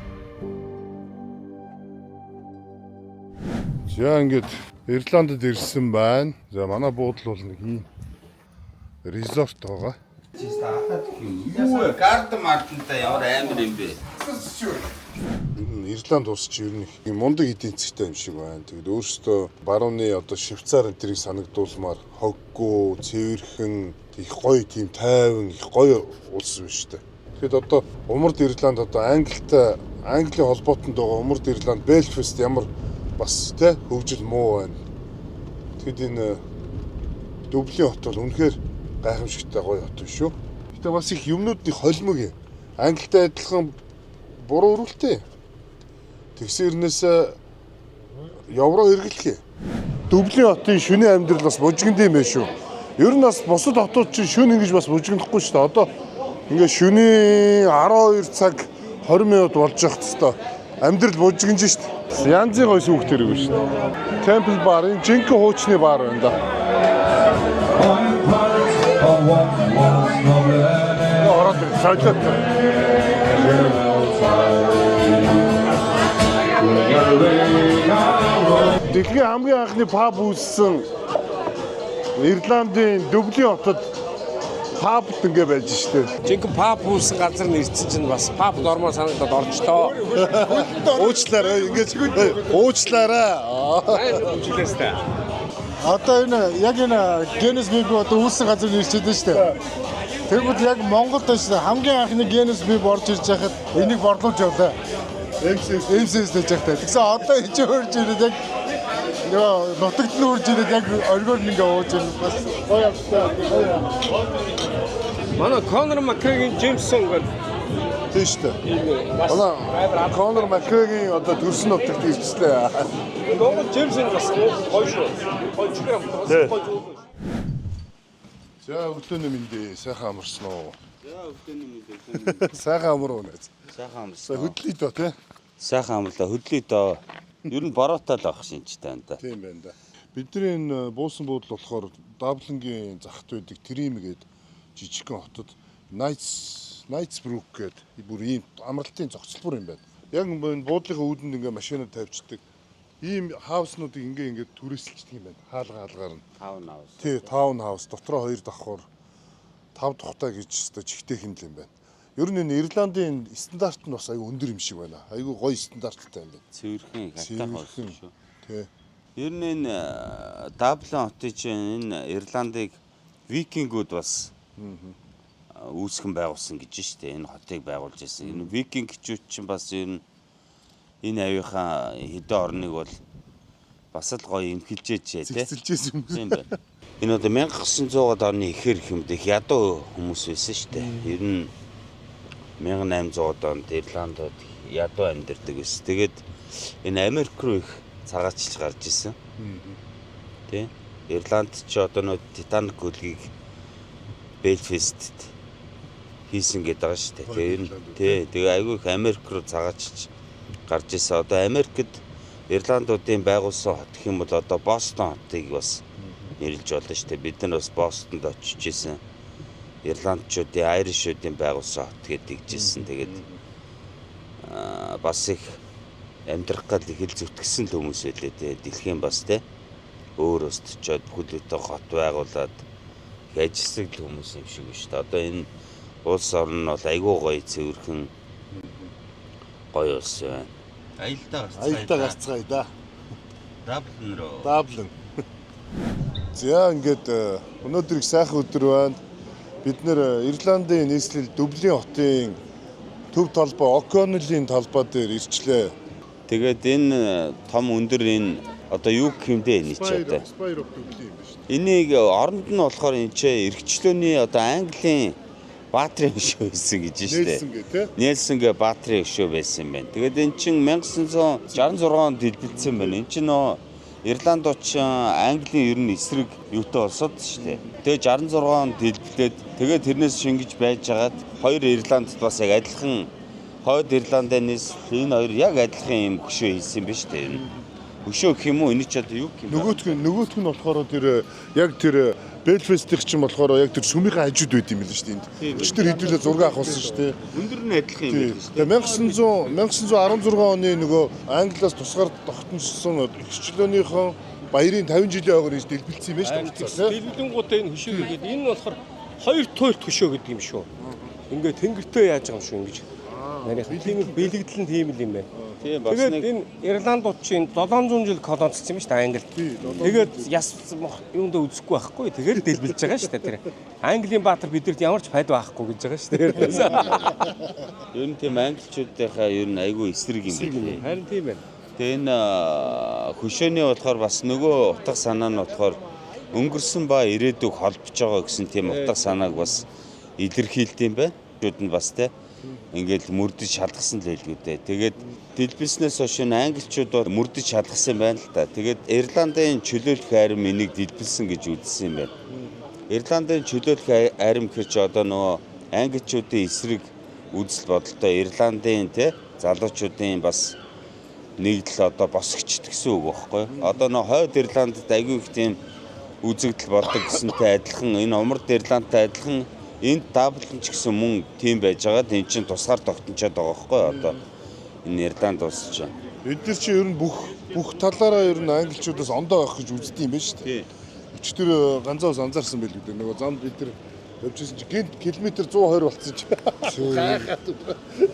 За ингээд Ирландд ирсэн байна. За манай буудлал бол нэг юм резорт байгаа. Юу карт мартантай ямар амар юм бэ? Ирланд улс чи ер нь их мундаг эдийн засгтай юм шиг байна. Тэгэд өөрөөсөө барууны одоо Швейцар энэ тэрийг санагдуулмаар хоггүй, цэвэрхэн, их гоё тийм тайван, их гоё улс юм шүү дээ. Тэгэхэд одоо Умард Ирланд одоо Английн холбоотонд байгаа Умард Ирланд Белфаст ямар бас тий хөгжил муу байна. Тэгэхэд энэ Дублин хот бол үнэхээр гайхамшигтай гоё хот шүү. Гэтэ бас их юмнуудын холимог юм. Англитай адилхан буруу өрүүлтэй. Тэгсэрнээс евро хэрэглэх. Дублин хотын шөнийн амьдрал бас бужигнд юм байна шүү. Ер нь бас бусад хотууд чинь шөнө ингэж бас бужигдахгүй шүү дээ. Одоо ингээ шөнийн 12 цаг 20 минут болж явах хэвээр амьдрал бужигнж шүү дээ. Янзын гой сүхт хэрэг шүү дээ. Temple bar энэ жинхэнэ хуучны бар байна да. Ороод саажлаа. Дэлхийн хамгийн анхны паб үүссэн Ирландын Дублин хотод паб ингээ байж штэ. Жинхэнэ паб үүссэн газар нэрчсэн чинь бас паб нормал санагдаад орчтоо. Уучлаарай ингэж уучлаарай. Уучлаарай. Одоо энэ яг энэ Guinness Book одоо үүссэн газар нэрчээд байна шүү дээ. Тэгвэл яг Монголд шүү дээ хамгийн анхны Guinness Book орж ирж байхад энийг борлуулж явлаа. Эмсэс гэж яхтай. Тэгсэн одоо энэ хөрж ирээд яг нутагт нь үрж ирээд яг оргоор нь ингээ ууж ирнэ бас гоё автай. Манай Conor McGregor Jameson гэдэг Тийм шүү дээ. Манай Conor McGregor одоо төрсөн нутагт ирчихлээ. Монгол Jameson бас гоё шүү. Гоё чигээр гоё. За өглөөний мэндэ сайхан амарсан уу? За өглөөний мэнд. Сайхан амар уу нэ. Сайхан За амарлаа. хөдлөе доо тий. Сайхан амарлаа. Хөдлөе доо. Ер нь бороотой л авах шинжтэй энэ. Тийм байна да. Бидний энэ буусан буудал болохоор Даблингийн захт байдаг Трим гээд жижигхэн хотод Knightsbrook гээд бүр ийм амралтын зохицлбор юм байна. Яг энэ буудлынхаа үүдэнд ингээ машинууд тавьчихдаг. Ийм хауснуудыг ингээ түрээсэлждэг юм байна. Хаалгаар нь. Таун хаус. Тий, таун хаус дотроо 2 давхар 5 тухтай гэж өстой жигтэйхэн л юм байна. Ер нь энэ Ирландын стандарт нь бас аюу өндөр юм шиг байна. Аюу гоё стандарттай юм байна. Цэвэрхэн хатаа хаус шүү. Тий. Ер нь энэ Даблин хотын чинь энэ Ирландыг викингүүд бас үүсгэн байгуулсан гэж штэ. Энэ хотыг байгуулж ирсэн. Энэ викингчүүд чинь бас ер нь энэ авийнхаа хэдэн орныг бол бас л гоё имхэлжээч тий. Зэгцэлжсэн юм. Тийм байна. Энэ одоо 1900-аад оны ихэр хэмдэх ядуу хүмүүс байсан шүү дээ. Ер нь 1800-аад онд Ирландод ядуу амьдардаг байсан. Тэгээд энэ Америк руу их цагаачлж гарч исэн. Тэ? Ирланд ч одоо нөө Титаник хөлгийг Белфастэд хийсэн гэдэг байгаа шүү дээ. Тэгээд ер нь тий. Тэгээ айгүй их Америк руу цагаачлж гарч исэн. Одоо Америкт Ирландуудын байгуулсан хот гэх юм бол одоо Бостон хотыг бас нэрлж болно шүү дээ. Бид нар бас Бостонд очиж исэн. Ирландчуудын, Айришуудын байгуулсан хот гэдэг дийжсэн. Тэгээд бас их амьдрах гал их л зүтгэсэн л хүмүүс байлээ те. Дэлхийн бас те өөр өстчод бүхэлдээ хот байгуулад ажилласан л хүмүүс юм шиг шүү дээ. Одоо энэ улс орн нь бол айгүй гоё цэвэрхэн гоё улс байна. Аялдаа гарцгаая да. Даблин руу. Даблин. За ингээд өнөөдөр их сайхан өдөр байна. Бид нэр Ирландын нийслэл Дублин хотын төв талбай O'Connell-ийн талбай дээр ирчлээ. Тэгээд энэ том өндөр энэ одоо юу гэмдэ энэ ч одоо. Spire of Dublin юм байна шүү. Энийг оронд нь болохоор энэ ч эргчлөөний одоо Английн баатрын өшөө байсан гэж штэ. Нельсон гэ баатрын өшөө байсан юм байна. Тэгээд эн чин 1966 онд дэлбэлсэн байна. Эн чин нөө Ирландч Английн ер нь эсрэг юутай улсууд штэ. Тэгээд 66 онд дэлбэлээд тэгээд тэрнээс шингэж байж хагаад хоёр Ирландд бас яг адилхан хойд Ирландынээс энэ хоёр яг адилхан юм хөшөө хийсэн юм байна штэ. Өшөө гэх юм уу энэ ч одоо юу гэх юм бэ? Нөгөөх нь болохоор тэр яг тэр Белфастих ч юм болохоор яг тэр сүмийн хажууд байд юм л шүү дээ. Энд. Өчтөр хэдүүлээ зураг авахсан шүү дээ. Өндөр нь адилхан юм байна шүү Тэгээ дээ. 1916 оны нөгөө Англиас тусгаар тогтношсон эрхчлөөнийхөө баярын 50 жилийн ойгоор ийж дэлбэлсэн юм байна шүү дээ. Дэлбэлэнгуудаа энэ хөшөө гэдэг энэ нь болохоор хоёр туйлт хөшөө гэдэг юм шүү. Ингээд тэнгэртөө яаж байгаа юм шүү ингэж. Нарийнхан тийм бэлэгдэл нь тийм л юм байна. Тийм бас Тэгээд нэг энэ Ирландууд чинь 700 жил колонцсон юм шүү дээ Англид. Тэгээд яс юундаа үзэхгүй байхгүй. Тэгээд дэлбэлж байгаа шүү дээ тэр. Английн баатар бидэрт ямар ч файд байхгүй гэж байгаа шүү дээ. ер нь тийм англичуудынхаа ер нь айгүй эсрэг юм байна. Харин тийм байна. Тэгээ энэ хөшөөний болохоор бас нөгөө утга санаа нь болохоор өнгөрсөн ба ирээдүг холбож байгаа гэсэн тийм утга санааг бас илэрхийлдэм байна. Жууд нь бас те ингээд мөрдөж шалгасан л байлгүй дээ. Тэгээд дэлбэлснээс хойш англичууд бол мөрдөж шалгасан байна л та. Тэгээд Ирландын чөлөөлөх арим энийг дэлбэлсэн гэж үзсэн юм байна. Ирландын чөлөөлөх арим гэж одоо нөгөө англичуудын эсрэг үзэл бодолтой Ирландын те залуучуудын бас нэгдэл одоо босгочд гэсэн үг байхгүй. Одоо нөгөө хойд Ирландд айгүй их тийм үзэгдэл болдог гэсэнтэй адилхан энэ умард Ирландтай адилхан энд Даблин ч гэсэн мөн тийм байж байгаад эн чинь тусгаар тогтночод байгаа байхгүй одоо энэ Ирланд улс чинь. Эдгээр чинь ер нь бүх талаараа ер нь англичуудаас ондоо байх гэж үздэг юм байна шүү дээ. Өчтөр ганцаас анзаарсан байл үү. Нөгөө замд бид нар явжсэн чи гинт километр 120 болцсон чи.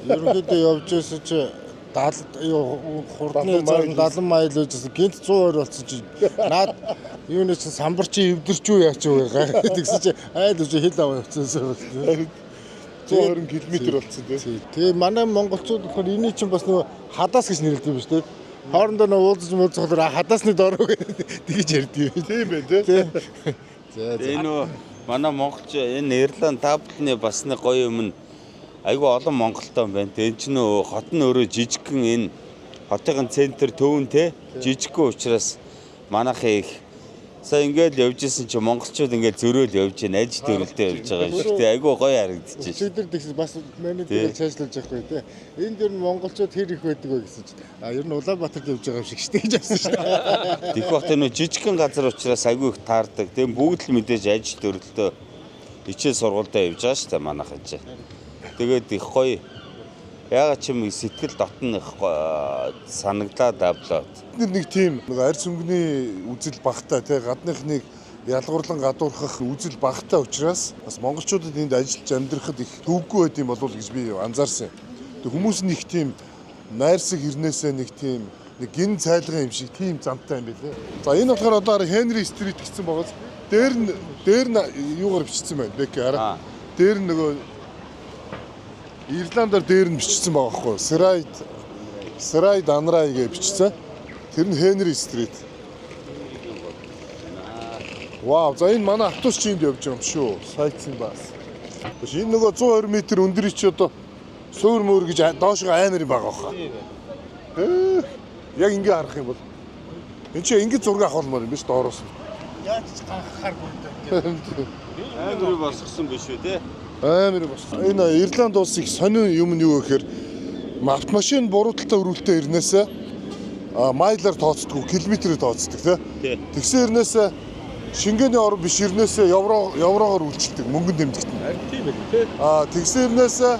Ерөнхийдөө явж байсан чи 70 хурдны 70 майл байжсэн гинт 120 болцсон чи наад юуны чи самбар чи эвдэрч юу яач вэ гэсэн чи айл үгүй хэл аваа явцсан. 120 км болцсон тий. Тэгээ манай монголчууд болохоор эний чинь бас нөгөө хадаас гэж нэрлэдэг юм шүү дээ. Хоорондоо нөгөө уулзж муулзахаар хадаасны доор тэгж ярьдаг юм. Тийм байх тий. Энэ нөө манай монголч энэ Ирланд Даблины бас нэг гоё юм нь айгүй олон монголтой юм байна. Энд чинь нөө хот нь өөрөө жижигхэн энэ хотын центр төвөн те жижигхэн учраас манайхын их Сая ингээд явж исэн чи монголчууд ингээд зөрөөл явж байна. Аж төрөлтэй явж байгаа юм шиг тий. Айгуу гоё харагдчихэж. Өчигдөр тэгсэн бас менежер цаашлуулж байхгүй тий. Энд ер нь монголчууд хэр их байдаг вэ гэсэн чинь ер нь Улаанбаатарт явж байгаа юм шиг штэ гэж асуусан шүү дээ. Тэгэх бах тэр нөө жижигхэн газар учраас айгүй их таардаг. Тэгээ бүгд л мэдээж аж төрөлтөө хичээл сургуультай явж байгаа шүү дээ манайх аж. Тэгээд их гоё. Ягаад ч юм сэтгэл дотн их санагдлаа давлаа. Нэг тийм нэг арьс өнгөний үзэл багтаа тий гадныхныг ялгуурлан гадуурхах үзэл багтаа учраас бас монголчуудад энд ажиллаж амьдрахад их төвөггүй байд юм болов гэж би анзаарсан. Тэг хүмүүс нэг тийм найрсаг ирнээсээ нэг тийм нэг гин цайлган юм шиг тийм замтай юм байлээ. За энэ болохоор одоо Henry Street гэсэн байгаас дээр нь юугаар бичсэн байна. Бэк хараа. Дээр нь нөгөө Ирландаар дээр нь бичсэн байгаа байхгүй. Срайд Анрай гэж бичсэн. Тэр нь Henry Street. Вау, за энэ манай автобус чинд явж байгаа юм шүү. Сайтсын бас. Энэ нөгөө 120 м өндөрий чи одоо суур мөр гэж доошоо амар юм байгаа хаа. Яг ингэ харах юм бол энэ чи ингэ зураг авах болмоор юм биш доороос. Яаж ч ганхахааргүй. Амар босгосон биш үү те? Амар бас. Энэ Ирланд улс их сонин юм нь юу гэхээр автомашин буруу талтай өрүүлтэй ирнээсээ майлаар тооцдог, километрээр тооцдог тий. Тэгсэн ирнээсээ шингээний орн биш ирнээсээ евроор үйлчилдэг, мөнгөнд дэмждэг. Харин тийм ээ тий. Тэгсэн ирнээсээ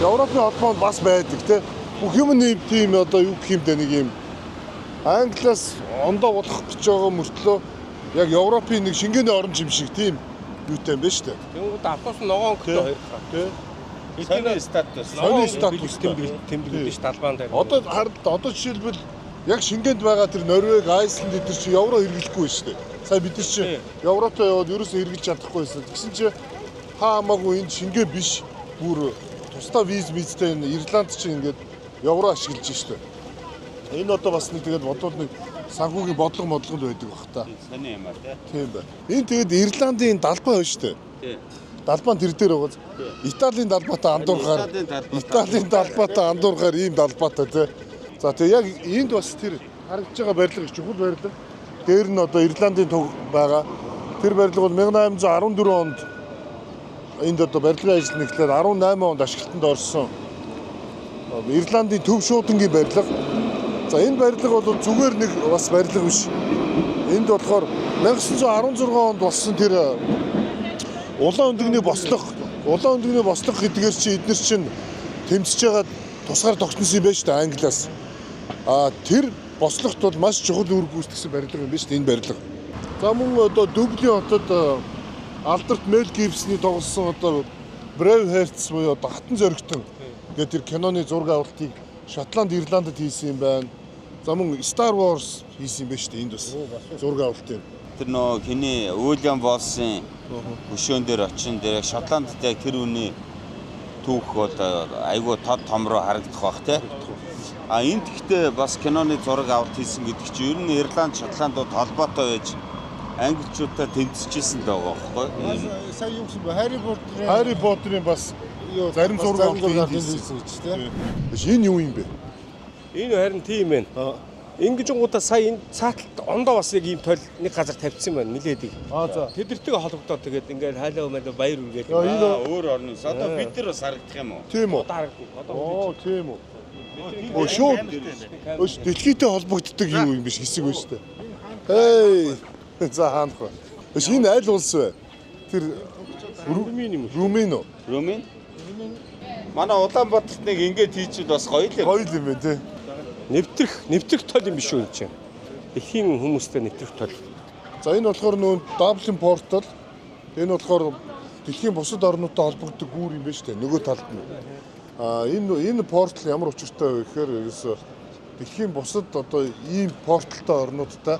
Европын холбоонд бас байдаг тий. Бүх юм нэг тийм одоо юу гэх юм бэ нэг юм Англиас ондоо болох гэж байгаа мөртлөө яг Европын нэг шингээний орн юм шиг тийм юутай юм байна шүү дээ. Тэнгүүд автобус ногоон өнгөтэй хоёр хаа тий. Сони статус. Сони статус тэмдэглэдэг ш талбаан дээр. Одоо жишээлбэл яг шингээнд байгаа тэр Норвег, Айсланд эдгээр чи евро хэрэглэхгүй шүү дээ. Сая бид нар чи евротой яваад ерөөсөө хэрэглэж чадахгүйсэн. Тэгсэн чи хаамаагүй энэ шингээ биш. Бүр тусдаа визтэй энэ Ирланд чи ингээд евро ашиглаж шүү дээ. Энэ одоо бас нэг тэгээд бодвол нэг санхүүгийн бодлого байдаг бах та. Сони юм аа тий. Тийм байна. Энэ тэгээд Ирландын далбаа байна шүү дээ. Тий. Далбаан тэр дээр байгаа. Италийн далбаатай андуургаар ийм далбаатай тий. За тэгээ яг энд бас тэр харагдж байгаа барилга чухал барилга. Дээр нь одоо Ирландын төв байгаа. Тэр барилга бол 1814 онд энд одоо барилгын ажил нэхлээд 18 онд ашиглалтанд орсон. Ирландын төв шуудангийн барилга. За энэ барилга бол зүгээр нэг бас барилга биш. Энд болохоор 1916 онд болсон тэр улаан өндөгний бослого гэдгээр чи эдгээр чинь тэмцэж байгаа тусгаар тогтносон юм байна шүү дээ Англиас. Тэр бослогт бол маш чухал үр гүйцэтгэсэн барилга юм байна шүү дээ энэ барилга. За мөн одоо Дублин хотод Алдарт Мел Гибсний тоглосон одоо Brave Hearts буюу одоо хатан зоригтон гэдэг тэр киноны зураг авалтыг Шотланд, Ирландд хийсэн юм байна. За мөн Star Wars хийсэн юм байна шүү дээ энд бас зураг авалтыг. Тэр нөө хиний Уильям Волсын хөшөөн дээр очин дээр Шотландд яг тэр үний түүх бол айгүй том руу харагдах бах тий. Энд гэхдээ бас киноны зураг авалт хийсэн гэдэг чинь ер нь Ирланд, Шотландууд холбоотой байж англичуудтай тэмцэжсэн л байгаа байхгүй. Сая юу гэсэн бэ? Harry Potter-ын бас зарим зураг авалт хийсэн гэж тий. Энэ юу юм бэ? Энэ харин тийм байна. Ингэж гуудаа сая энэ цааталт ондоо бас яг ийм тойл нэг газар тавьчихсан байна нилээд. За. Тэдэртэйгээ холбогдоод тэгээд ингээд хайлаа өмөлө баяр үргээд. Өөр орноос одоо бид нар бас харагдах юм уу? Тийм үү? Одоо тийм үү. Шууд дэлхийтэй холбогддог юу юм биш хэсэг байна шүү дээ. За хаанах вэ? Энэ аль улс вэ? Тэр Румын уу? Румын? Манай Улаанбаатарт нэг ингэж хийчихвэл бас гоё л юм. Гоё юм байна тий. Нэвтрэх тол юм биш үү энэ чинь. Дэлхийн хүмүүстэй нэвтрэх тол. За энэ болохоор нөө Dublin Portal. Энэ болохоор дэлхийн бусад орнуудтай холбогддог гүүр юм байна шүү дээ. Нөгөө талд нь. Энэ портал ямар учиртай вэ гэхээр ерөөсө дэлхийн бусад одоо ийм порталтай орнуудтай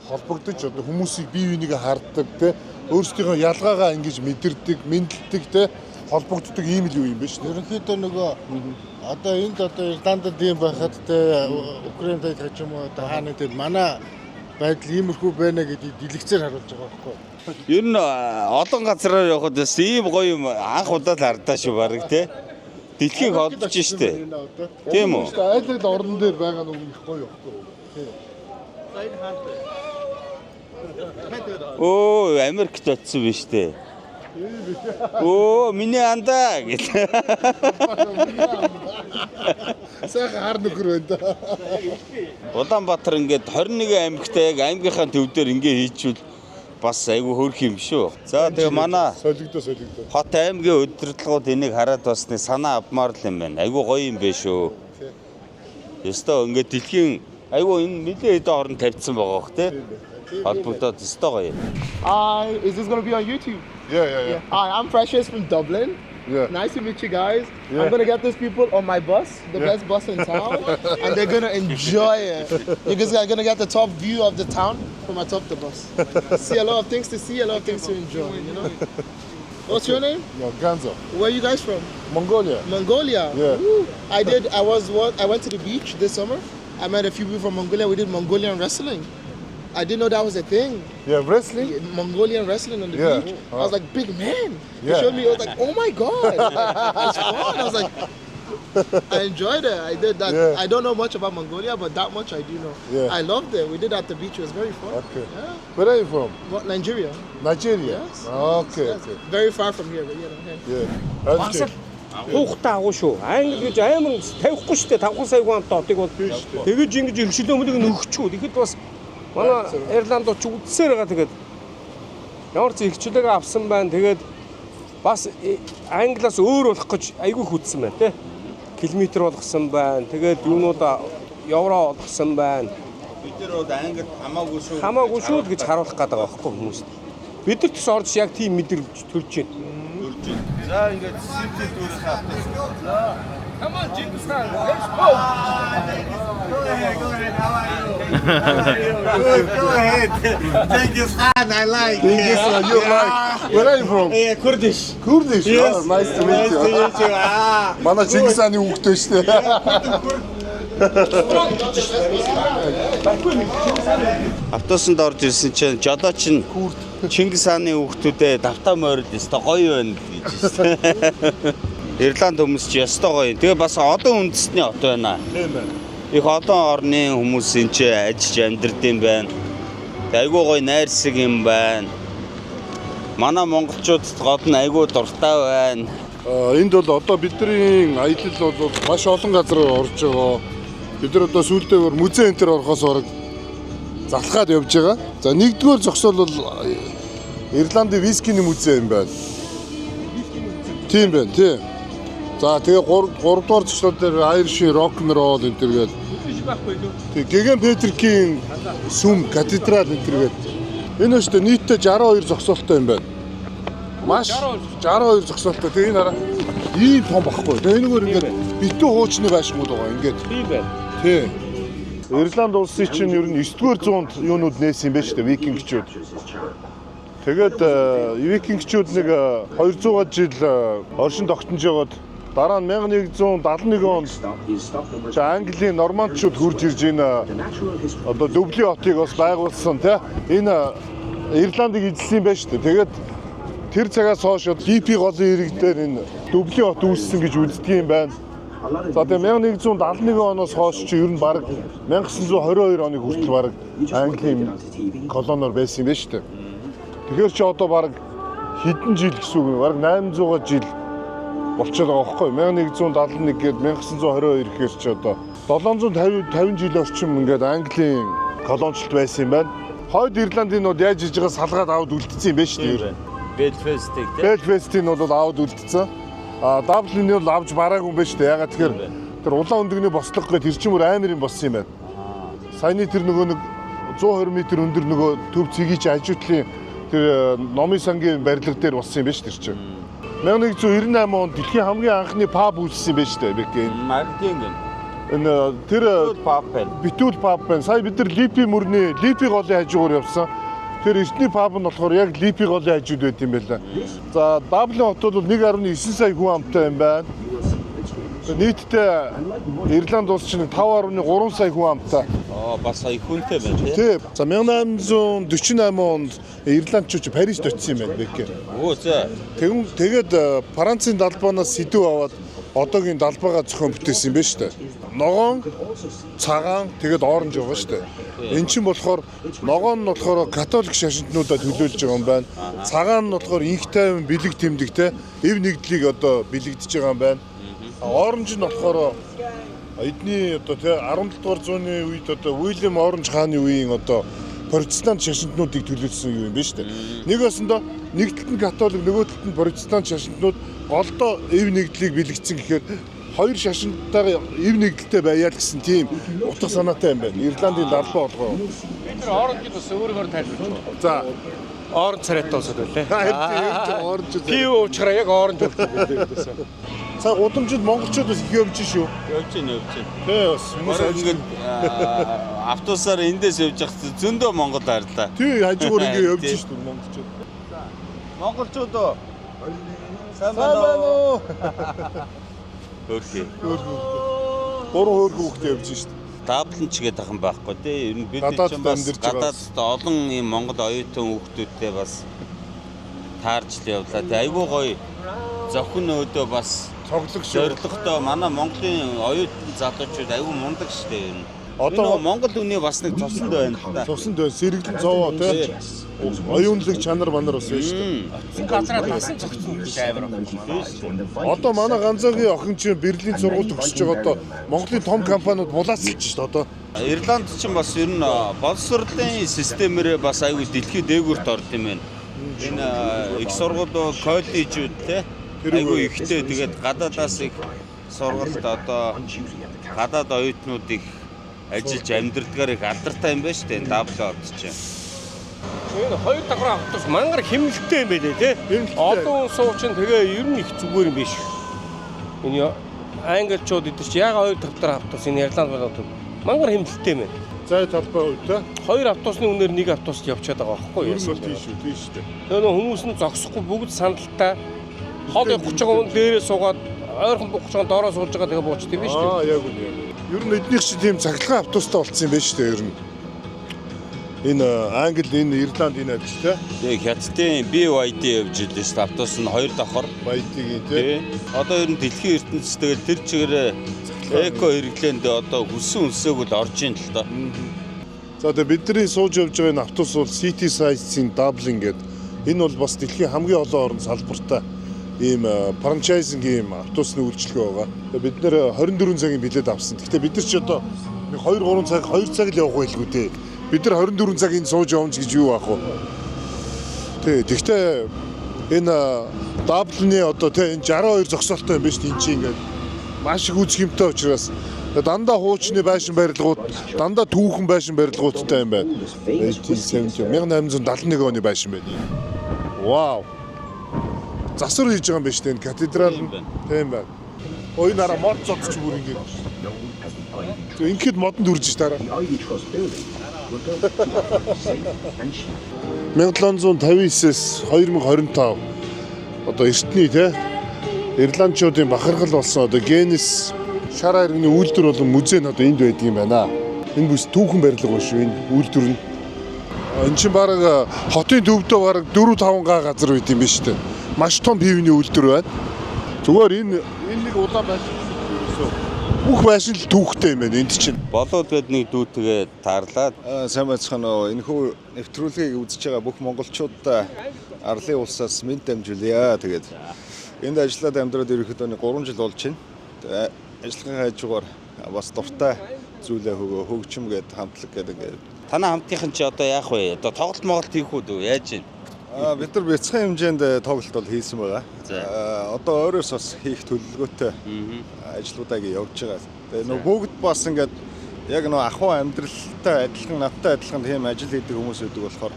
холбогдож одоо хүмүүсийг бие бинийгээ харддаг те өөрсдийнхөө ялгаагаа ингэж мэдэрдэг, мэдлдэг те холбогддог ийм л юу юм бэ шүү дээ. Ерөнхийдөө нөгөө одоо энд одоо Ирландд ийм байхад те Украинд байж юм уу одоо хаана те манай байдал иймэрхүү байна гэдгийг дэлгэцээр харуулж байгаа байхгүй. Ер нь олон газараар явхад бас ийм гоё юм анх удаа л хардаа шүү баг те. Дэлхийг холбож штэ. Тийм үү? Айл ал орон дээр байгаа нэг их гоё явахгүй. Оо, Америкт очсон биз дээ. Оо, миний андаа гэл. Сайхан хар нөхөр байна да. Улаанбаатар ингээд 21 аймагтай яг аймгийнхаа төв дээр ингээ хийчихвэл бас айгүй хөрх юм шүү. За тэгээ манай Солигдоо. хот аймгийн удирдлагууд энийг хараад басны санаа авмаар л юм байна. Айгүй гоё юм бэ шүү. Ёстой ингээд дэлхийн айгүй энэ нэлээд хэдэн орнд тавьсан байгаа бох тий. Холбогдоод ёстой гоё. Is this gonna be on YouTube? Yeah. Hi, I'm Precious from Dublin. Yeah. Nice to meet you guys. Yeah. I'm gonna get these people on my bus, the best bus in town, and they're gonna enjoy it. You guys are gonna get the top view of the town from atop the bus. See a lot of things to see, a lot of things to enjoy. You know. What's your name? Ganzo. Where are you guys from? Mongolia. Mongolia. Yeah. Woo. I went to the beach this summer. I met a few people from Mongolia. We did Mongolian wrestling. I didn't know that was a thing. Yeah, wrestling. Mongolian wrestling on the Yeah. beach. I was like, big man. He Yeah. showed me. I was like, oh my god, it's fun. I was like, I enjoyed it. I did that. Yeah. I don't know much about Mongolia, but that much I do know. Yeah. I loved it. We did that at the beach. It was very fun. Okay. Yeah. Where are you from? What, Nigeria? Nigeria. Yes. Okay. Yes. Very far from here, but yeah. Yeah. Багсаа хуухтай агуу шүү. Англи гэж аймаг тавихгүй шүү дээ. 5 сая гуан тоотыг бол тэгэж ингэж өргөшлөө мөлийг нөхчүү. Тэгэхэд бас манай Ирландууд ч үдсээр байгаа тэгээд ямар ч ихчлэг авсан байна. Тэгээд бас англиас өөр болох гэж айгүй хүдсэн байна те. Километр болгосон байна. Тэгээд юунуудаа евро болгосон байна. Бид нар бол ангид хамаагүй шүү. Хамаагүй шүү гэж харуулах гэдэг байгаа байхгүй хүмүүс. Бид нар ч орж яг тийм мэдрэмж төрж байна. За ингээд сэтгүүл дүүрээс автсан. Come on, Genghis Khan, let's go! Go ahead. Genghis Khan, I like. Genghis Khan, you like. Where are you from? Kurdish. Kurdish. Oh, nice to meet you. Манай Чингис хааны хүүхдээ шүү дээ. Автобусанд орж ирсэн чинь жолооч нь Чингис хааны хүүхдүүдэд давтаа морид өстой гоё байна гэж хэлсэн. Ирланд хүмүүс ч өстой гоё. Тэгээ бас олон үндэстний хот байна. Тийм байна. Их олон орны хүмүүс энэ ч ажиллаж амьдрдсан байна. Тэгээ айгүй гоё найрсаг юм байна. Манай монголчууд гол нь айгүй дуртай байна. Энд бол одоо бидний аялал бол маш олон газар орж байгаа. Бид нар одоо сүүлдээ музей энэ төр орохоос орог залхаад явж байгаа. За нэгдүгээр зогсоол бол Ирландын вискиний музей юм байна. Тийм байна, тийм. За тэгээ 3 дугаар зогсоол дээр Айршийн рок н рол энэ төр гээд. Тэгээ Геген Петрикийн сүм катедрал энэ төр гээд. Энэ өштэй нийтдээ 62 зогсоолтой юм байна. Маш 62 зогсоолтой. Тэгээ энэ хараа ийм том багхгүй. Тэгээ энэгээр ингээд битүү хуучны байшмууд байгаа ингээд. Тийм байна. Тий. Ирланд улсын чинь ер нь 9-р зуунд юунууд нээсэн юм байна шүү дээ, викингчүүд. Тэгээд викингчүүд нэг 200 жил оршин тогтнож яваад дараа нь 1171 онд Английн нормандчууд хурж ирж энэ одоо Дублин хотыг бас байгуулсан тий. Энэ Ирландыг эзэлсэн юм байна шүү дээ. Тэгээд тэр цагаас хойш Липи голын ирэг дээр энэ Дублин хот үүссэн гэж үздэг юм байна. За тэгээ 1171 оноос хойш чи ер нь баг 1922 оны хүртэл баг Английн колониор байсан юм байна шүү дээ. Тэгэхээр чи одоо баг хэдэн жил гэсэн үг баг 800 жил болчиход байгаа байхгүй 1171 гээд 1922 гэхээр чи одоо 750 жил орчим ингээд Английн колоничлт байсан юм байна. Хойд Ирландын яаж иж байгаа салгаад аваад үлдсэн юм байна шүү дээ. Белфастыг тийм. Белфастын бол аваад үлдсэн. Даблины бол авч бараагүй юм байна шүү дээ. Ягаад тэгэхээр тэр улаан өндөгний бослого гэх тэр чимөр амар юм болсон юм байна. Саяны тэр нөгөө нэг 120 м өндөр нөгөө төв цэгийн чи хажуутлын тэр номын сангийн барилга дээр болсон юм байна шүү дээ. 1998 онд дэлхийн хамгийн анхны паб үүссэн юм байна шүү дээ. Бэкэн. Магдин гэн. Энэ тэр паб байна. битүүл паб байна. Сая бид нар Липи мөрний Липи голын хажуугаар явсан. Тэр эртний паб нь болохоор яг Липи голын хажууд байт юм байна. За Даблин хот бол 1.9 сая хүн амтай юм байна. Нийтдээ Ирланд улс чинь 5.3 сая хүн амтай. Бас их хүнтэй байна тийм. Тийм. За 1848 онд Ирландчууд Парист очсон юм байна бэкэ. Оо за. Тэгээд Францын далбаанаас сэдв аваад одоогийн далбаагаа зохион бүтээсэн юм байна шүү дээ. Ногоон, цагаан, тэгээд оранж байгаа шүү дээ. Эн чинь болохоор ногоон нь болохоор католик шашинтнуудад төлөөлж байгаа юм байна. Цагаан нь болохоор инх тайван бэлэг тэмдэгтэй эв нэгдлийг одоо бэлэгдэж байгаа юм байна. Оранж нь болохоор эдний одоо тий 17 дугаар зууны үед одоо Уильям Оранж хааны үеийн одоо протестант шашинтнуудыг төлөөлсөн юм байна шүү дээ. Нэг басандаа нэг талд нь католик, нөгөө талд нь протестант шашинтнууд голдоо эв нэгдлийг бэлэгдсэн гэхээр хоёр шашинтайгаа эв нэгдэлтэй байяа л гэсэн тийм утга санаатай юм байна. Ирландын далбаа болгоо. Бид нар оранжид бас өөрөөр тайлбарлаж байна. За Оранж царайтай усод байлээ. оранж. Пив уучраа яг оранж болчихсон. Цаг удамжид монголчууд бас их явж шүү. Явж байна. Тий бас хүмүүс Ингээд автобусаар эндээс явж байхад зөндөө Монгол харлаа. тий хажуугаар ингэ явж шүү монголчууд. Монголчууд уу? Сайн байна уу? Хөрхий. Гурван хөөрхөн хүүхдээ явж шүү. Таблан ч гэдэг ахын байхгүй тий. Ер нь бид Гадаадд чинь бас амьдарч байгаа. гадаадд олон юм Монгол оюутан хүүхдүүдтэй бас таарч л явлаа. Тий айгүй гоё зохин өдөө бас Цоглог шүү. зоригтой манай Монголын оюутан залуучууд айгүй мундаг шүү дээ. Ер нь. Одоо Одоо Монгол хүний бас нэг цуснд байна л да. цуснд байна. Сэргэлэн зовоо тий. Оюунлаг чанар манар бас байна шүү. Газраа тасан цогцсон амар. Одоо манай ганцаагийн охин чинь Берлин сургуульд төгсөж байгаа одоо Монголын том компаниуд булаацлж шүү дээ одоо. Ирланд ч бас ер нь боловсролын системээр бас аюу дэлхийн дээгүүрт орд юм байна. Энэ их сургууль, коллежүүд те аюу ихтэй тэгээд гадаадаас их сургалт одоо гадаад оюутнууд их ажиллаж амьдралдгаар их алдартай юм байна шүү дээ. Даблоод чинь. Энэ хоёр давхар автобус мангар хэмнэлттэй юм байлээ тий. Одоо суучин тэгээ ер нь их зүгээр юм биш. Энэ англичууд идэж яг хоёр давхар автобус энэ Ирланд болоод мангар хэмнэлттэй юм байна. Зай талбай үед те. Хоёр автобусны үнээр нэг автобус явчихад байгаа байхгүй юу? Тийм шүү, тийм шүү. Тэгээ нөө хүмүүс нь зогсохгүй бүгд сандалтай хол явах гэж байгаа хүн дээрээ суугаад ойрхон буух гэж байгаа доороо сууж байгаа тэгээ буучт юм биш үү? Яг үнэ. Ер нь эднийх чинь тийм цахилгаан автобустай болцсон юм байна шүү дээ ер нь. Энэ Англи, энэ Ирланд энэ авч те. Тэгээ хятадын BYD явж идэв шүү дээ. Автобус нь хоёр давхар. Баядгийн те. Одоо ер нь дэлхийн ертөнцийн тэгэл тэр чигээр эко хэрэглээнд одоо хүссэн үнсээг л орж ийн л доо. За тэгээ бидний сууж явж байгаа энэ автобус бол City Size-ийн Dublin гэдэг. Энэ бол бас дэлхийн хамгийн олон орнд салбартай ийм франчайзинг ийм автобусны үйлчилгээ байгаа. Тэгээ бид нэр 24 цагийн билет авсан. Гэхдээ бид нар ч одоо 2-3 цаг 2 цаг л явах байлгүй дээ. Бид нар 24 цагийн сууж явж гэж юу аах вэ? Тэгвэл энэ Dublin-ы одоо тэ энэ 62 зогсоолтой юм байна шүү дээ. Энд чинь ингээд маш их үзэх юмтай учраас дандаа хуучны байшин барилгууд, дандаа түүхэн байшин барилгуудтай юм байна. 1871 оны байшин байна. Вау. Засвар хийж байгаа юм байна шүү дээ. Энэ катедрал нь тийм байна. Ой нараа мод зодч бүр ингээд. Тэг ингээд модонд үржиж дараа. 1759-с 2025 одоо эртний те Ирландчуудын бахархал болсон одоо Генис шар иргэний үйлдвэр болон музей нь одоо энд байдаг юм байна. Энэ бүс түүхэн барилга ба шүү энэ үйлдвэр нь. Энд чинь баг хотын төвдөө баг 4-5 га газар байт юм биш үү? Маш том бивний үйлдвэр байна. Зүгээр энэ нэг улаан байшин бүх байшин л түүхтэй юм байна энд чинь. Болоод гээд нэг дүүтэйгээ таарлаад Сайн байцгаана уу. Энэхүү нэвтрүүлгийг үзэж байгаа бүх монголчуудаа арлын улсаас мэд дамжуулъя. Тэгээд энд ажиллаад амьдраад ерөнхийдөө 3 жил болж байна. Ажлын хажуугаар бас дуртай зүйлээ хөгжим гээд хамтлаг гэдэг ингээд. танаа хамтынхан чи одоо яах вэ? Одоо тоглолт моголт хийх үү? Яаж вэ? Бид нар бяцхан хэмжээнд тоглолт бол хийсэн байгаа. Одоо өөрөөс бас хийх төлөвлөгөөтэй ажлуудаа явж байгаа. Тэгээ нөгөө бүгд бас ингээд яг нөгөө ахуй амьдралтай адилхан надтай адилхан тийм ажил хийдэг хүмүүс үүдэг болохоор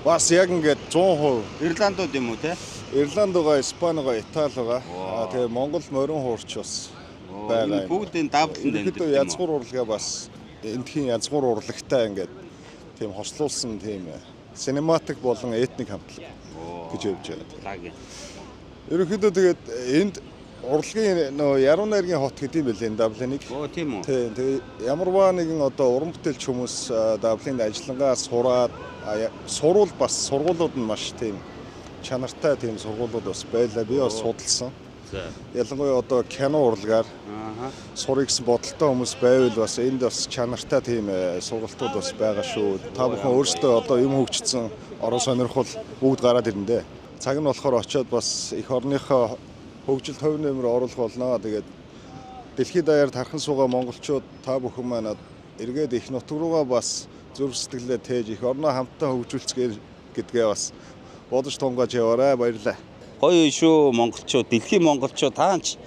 бас яг ингээд 100% Ирландууд юм уу те? Ирланд байгаа, Испани байгаа, Итали байгаа. Тэгээ Монгол морин хуурч бас байгаа. Бүгд энэ дабланд амьд. Язгуур урлагаа бас эндхийн язгуур урлагтай ингээд тийм хослуулсан тийм синематик болон этник хамтлаг гэж явж байгаа. Ерөнхийдөө тэгээд энд урлагийн нөө яруу найргийн хот гэдэг юм байлээ энэ Даблиныг. Тийм үү. Тэгээ ямарваа нэгэн одоо уран бүтээлч хүмүүс Даблинд ажиллангаа сураад сургууль бас сургуулиуд нь маш тийм чанартай тийм сургуулиуд бас байлаа. Би бас судалсан. За. Ялангуяа одоо кино урлагаар сурах гэсэн бодолтой хүмүүс байвал бас энд бас чанартай тийм сургалтууд бас байгаа шүү. Та бүхэн өөрсдөө одоо юм хөгжсөн орон сонирхол бүгд гараад ирнэ дээ. Цаг нь болохоор очиод бас их орныхоо хөгжилд хувь нэмэр оруулах болно. Тэгээд дэлхийд даяар тархан суугаа монголчууд та бүхэн маань эргээд их нутг руугаа бас зүрх сэтгэлээ тээж их орноо хамтдаа хөгжүүлцгээр гэдгээ бас бодож тунгааж яваарай. Баярлалаа. Гоё шүү монголчууд, дэлхийн монголчууд таанч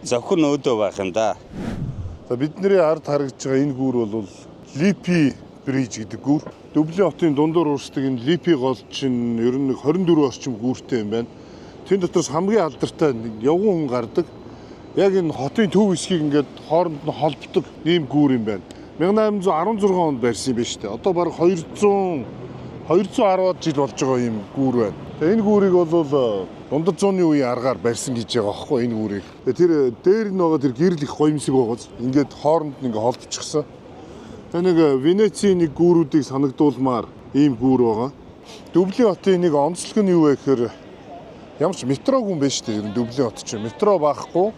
зөвхөн өөдөө байх юм да. За бидний ард харагдж байгаа энэ гүүр бол Липи бриж гэдэг гүүр. Дублин хотын дундуур уурсдаг энэ Липи гол чинь ер нь 24 орчим гүүртэй юм байна. Тэн дотроос хамгийн алдартай явган хүн гардаг. Яг энэ хотын төв хэсгийг ингээд хооронд нь холбдог ийм гүүр юм байна. 1816 онд барьсан юм байна шүү дээ. Одоо бараг 210 жил болж байгаа ийм гүүр байна. Тэгээ энэ гүүрийг бол дундад зууны үеийн аргаар барьсан гэж байгаа байхгүй энэ гүүрийг. Тэр дээр нь байгаа тэр гэрэл их гоёмсог байгааз ингээд хооронд нь ингээд холбочихсон. Тэгээ нэг Венецийн нэг гүүрүүдийг санагдуулмаар ийм гүүр байгаа. Дублин хотын нэг онцлог нь юу вэ гэхээр ямар ч метрог юм байна шүү дээ. Дублин хот чинь метро байхгүй.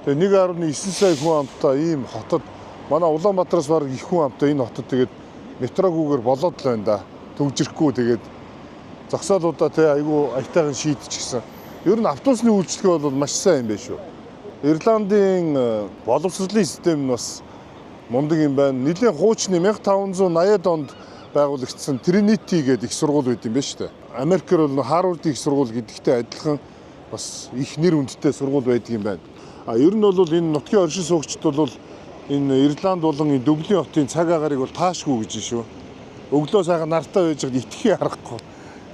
Тэгээ 1.9 сая хүн амтай ийм хотод манай Улаанбаатараас бараг их хүн амтай энэ хотод тэгээд метрогүйгээр болоод л байна да. Төгжирэхгүй тэгээд зогсоолуудаа тэ айгүй аятайхан шийдчихсэн. Ер нь автобусны үйлчлэг бол маш сайн юм байна шүү. Ирландын боловсролын систем нь бас мундаг юм байна. Нийлэн хуучны 1580-ад онд байгуулагдсан Trinity гэдэг их сургууль байт юм байна шүү дээ. Америкээр бол Harvard их сургууль гэдэгтэй адилхан бас их нэр хүндтэй сургууль байдаг юм байна. Ер нь бол энэ нутгийн оршин суугчид бол энэ Ирланд болон энэ Дублин хотын цаг агаарыг бол таашгүй гэж шүү. Өглөө сайхан нартай байж байгаад итгэхий аргагүй.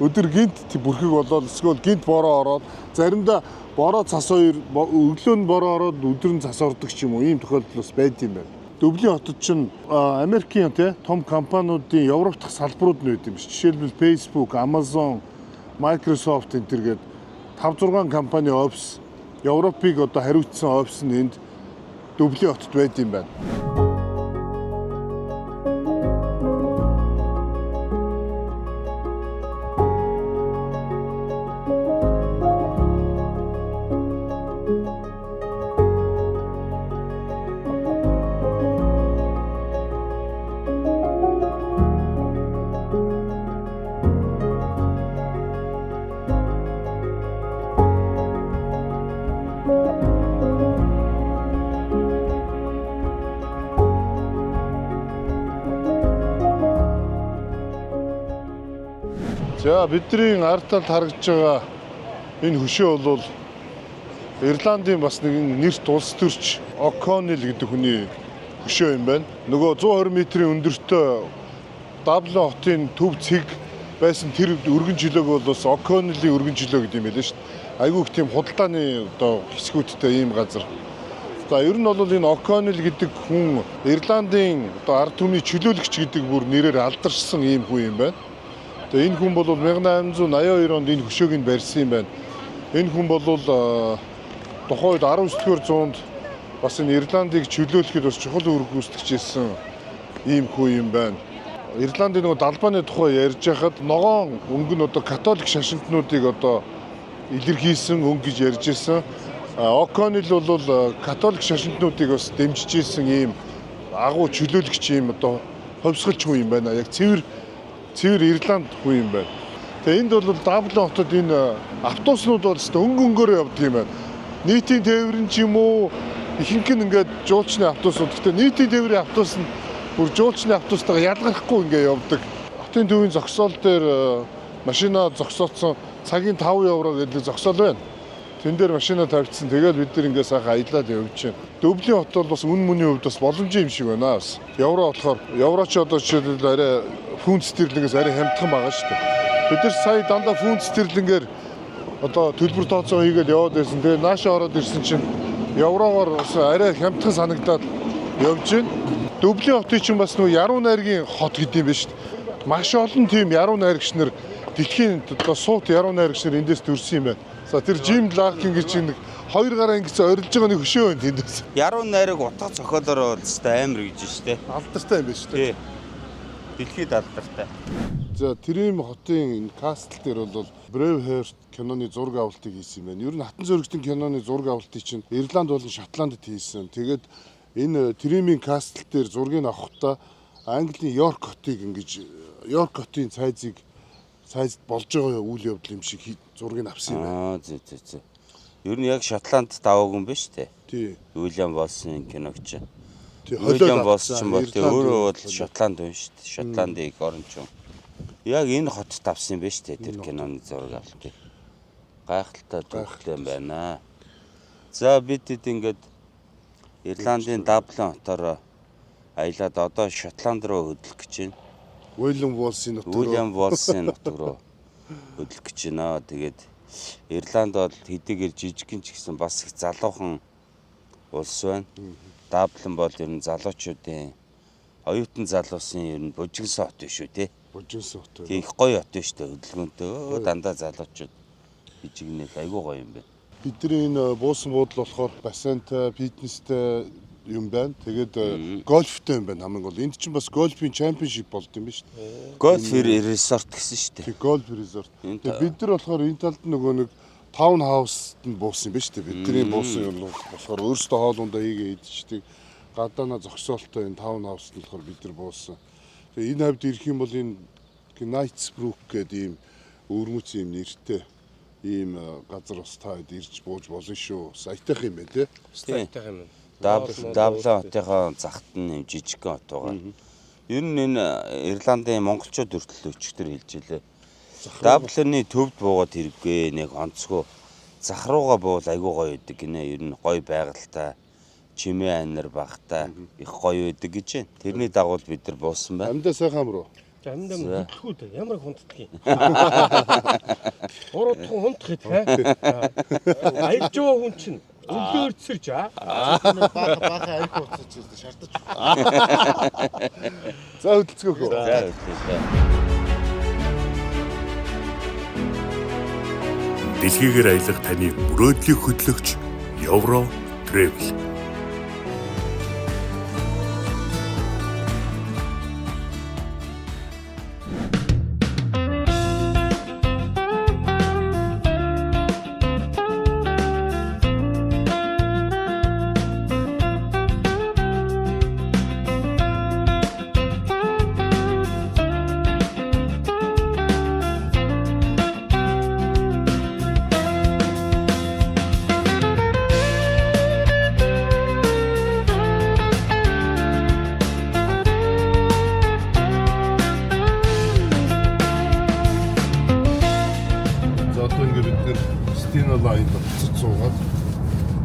Өдөр гинт бүрхэг болоод эсвэл гинт бороо ороод заримдаа бороо цас хоёр өглөө нь бороо ороод өдөр нь цас ордог ч юм уу ийм тохиолдол бас байд юм байна. Дублин хотод чинь Америкийн том компаниудын Европ дахь салбарууд нь байд юм биш. Жишээлбэл Facebook, Amazon, Microsoft энэ төр гээд 5-6 компани офис Европыг одоо хариуцсан офис нь энд Дублин хотод байд юм байна. За бидний ард талд харагдж байгаа энэ хөшөө бол Ирландын бас нэг нэрт улс төрч O'Connell гэдэг хүний хөшөө юм байна. Нөгөө 120 метрийн өндөртөө Даблин хотын төв цэг байсан тэр өргөн жилөг бол бас O'Connell-ийн өргөн жилөө гэдэг юм байлээ шүү дээ. Айгүйх тийм худалдааны одоо хэсгүүдтэй ийм газар. За ер нь бол энэ O'Connell гэдэг хүн Ирландын одоо ард түмний чөлөөлөгч гэдэг бүр нэрээр алдаршсан ийм хүн юм байна. Тэгээ энэ хүн бол 1882 онд энэ хөшөөг нь барьсан юм байна. Энэ хүн бол тухайн үед 19-р зуунд бас энэ Ирландыг чөлөөлөхөд бас чухал үүрэг гүйцэтгэжсэн ийм хүн юм байна. Ирландын нөгөө далбааны тухай ярьж байхад ногоон өнгө нь одоо католик шашинтнуудыг одоо илэрхийлсэн өнгө гэж ярьж ирсэн. O'Connell бол католик шашинтнуудыг бас дэмжиж ирсэн ийм агуу чөлөөлөгч ийм одоо ховсголч хүн юм байна. Яг цэвэр Ирланд хүн юм байна. Тэгээ энд бол Даблин хотод энэ автобуснууд бол өнгө өнгөөр явдаг юм байна. Нийтийн тээврэн ч юм уу ихэнх нь ингээд жуулчны автобусууд. Гэхдээ нийтийн тээврийн автобус нь бүр жуулчны автобустайгаа ялгархгүй ингээд явдаг. Хотын төвийн зогсоол дээр машина зогсооцсон цагийн 5 евро гэдэг зогсоол байна. Тэн дээр машина тавьчихсан. Тэгээд бид нар ингээд сайхан аялаад явж байна. Дублин хот бол бас үн мөний хувьд бас боломжтой юм шиг байна. Евро болохоор евроч одоо жишээлбэл арай фунт стерлингээс арай хямдхан байгаа шүү дээ. Бид нар сая дандаа фунт стерлингээр одоо төлбөр тооцоо хийгээд яваад байсан. Тэгээ наашаа ороод ирсэн чинь еврогоор бас арай хямдхан санагдаад явж байна. Дублин хотын чинь бас нөгөө яруу найргийн хот гэдэг юм байна шүү дээ. Маш олон тийм яруу найрагч нар дэлхийн одоо суут яруу найрагч нар эндээс төрсэн юм байна. За тэр Jim Larkin гэж нэг 2 гараа ингэсэн орилж байгаа нэг хөшөө байна тэндээс. Яруу найраг утга цохиолоор өстэй амар гэж штэ. Алдартай юм байна шүү дээ. Дэлхийд алдартай. За Трим хотын энэ кастл дээр бол Braveheart киноны зураг авалтыг хийсэн юм байна. Ер нь хатан зөрөгтөн киноны зураг авалтыг чинь Ирланд болон Шотландд хийсэн. Тэгээд энэ Тримийн кастл дээр зургийг авахдаа Английн Йорк хотын сайзд болж байгаа үйл явдал юм шиг зургийг авсан юм байна. Зөө. Ер нь яг Шотланд даваагүй юм байна шүү дээ. Тий. Уильям Волсын киногч. Тий. Уильям Волс ч юм бол өөрөө бол Шотланд байна шүү дээ. Шотландын их оронч юм. Яг энэ хотод авсан юм байна шүү дээ тэр киноны зураг авалтыг. Гайхалтай төгөлтэй юм байна. За бид ингээд Ирландын Даблин хотоор аялаад одоо Шотланд руу хөдлөх гэж байна. Уильям Волсын нутаг руу хөдлөх гэж байна. Тэгээд Ирланд бол хэдийгээр жижигхэн ч гэсэн бас их залуухан улс байна. Даблин бол ер нь залуучуудын оюутан залуусын ер нь бужигсан хот биш үү те. Бужигсан хот. Тэг их гоё хот биш үү хөдөлгөөнтэй. Дандаа залуучууд жижигнэл айгүй гоё юм байна. Бидний энэ буусан буудал болохоор бассейнтай, фитнестэй юм байна. Тэгээд гольфтэй юм байна хамгийн гол. Энд чинь бас гольфийн чемпионшип болд юм байна шүү дээ. Гольф resort гэсэн шүү дээ. Тэг гольф resort. Тэгээд бид нар болохоор энэ талд нөгөө нэг таун хауст нь буусан юм байна шүү дээ. Бидний буусан юм болохоор өөрсдөө хоолундаа хийгээ идчихдэг. Гадаана зогсоолтой энэ таун хауст нь болохоор бид нар буусан. Тэгээд энэ хавьд ирэх юм бол энэ Knightsbrook гэдэг ийм өвөрмөц юм нэртэй ийм газар бас таад ирж бууж болно шүү. Саятайх юм байна те. Саятайх юм. Даблин хотынхоо захт нь жижигхэн хот байгаа. Ер нь энэ Ирландын монголчууд хүртэл өчигдөр хэлж илээ. Даблины төвд буугаад хэрэггүй нэг онцгой зах руугаа буул айгүй гоё байдаг гинэ. Ер нь гоё байгальтай, чимээ анир багтай их гоё байдаг гэж байна. Тэрний дагуу бид нар буусан байна. Амьдаа сайхан руу. Амьдаа хүндхүүд ямар хүнддэг юм. Уруудхан хундах гэдэг. Аялж байгаа хүн чинь өглөөр цэрж бааха арх уцаж шаардаж. За хөдөлцгөөх үү. Дэлхийгээр аялах таны мөрөөдлийг хөтлөгч Euro Travel.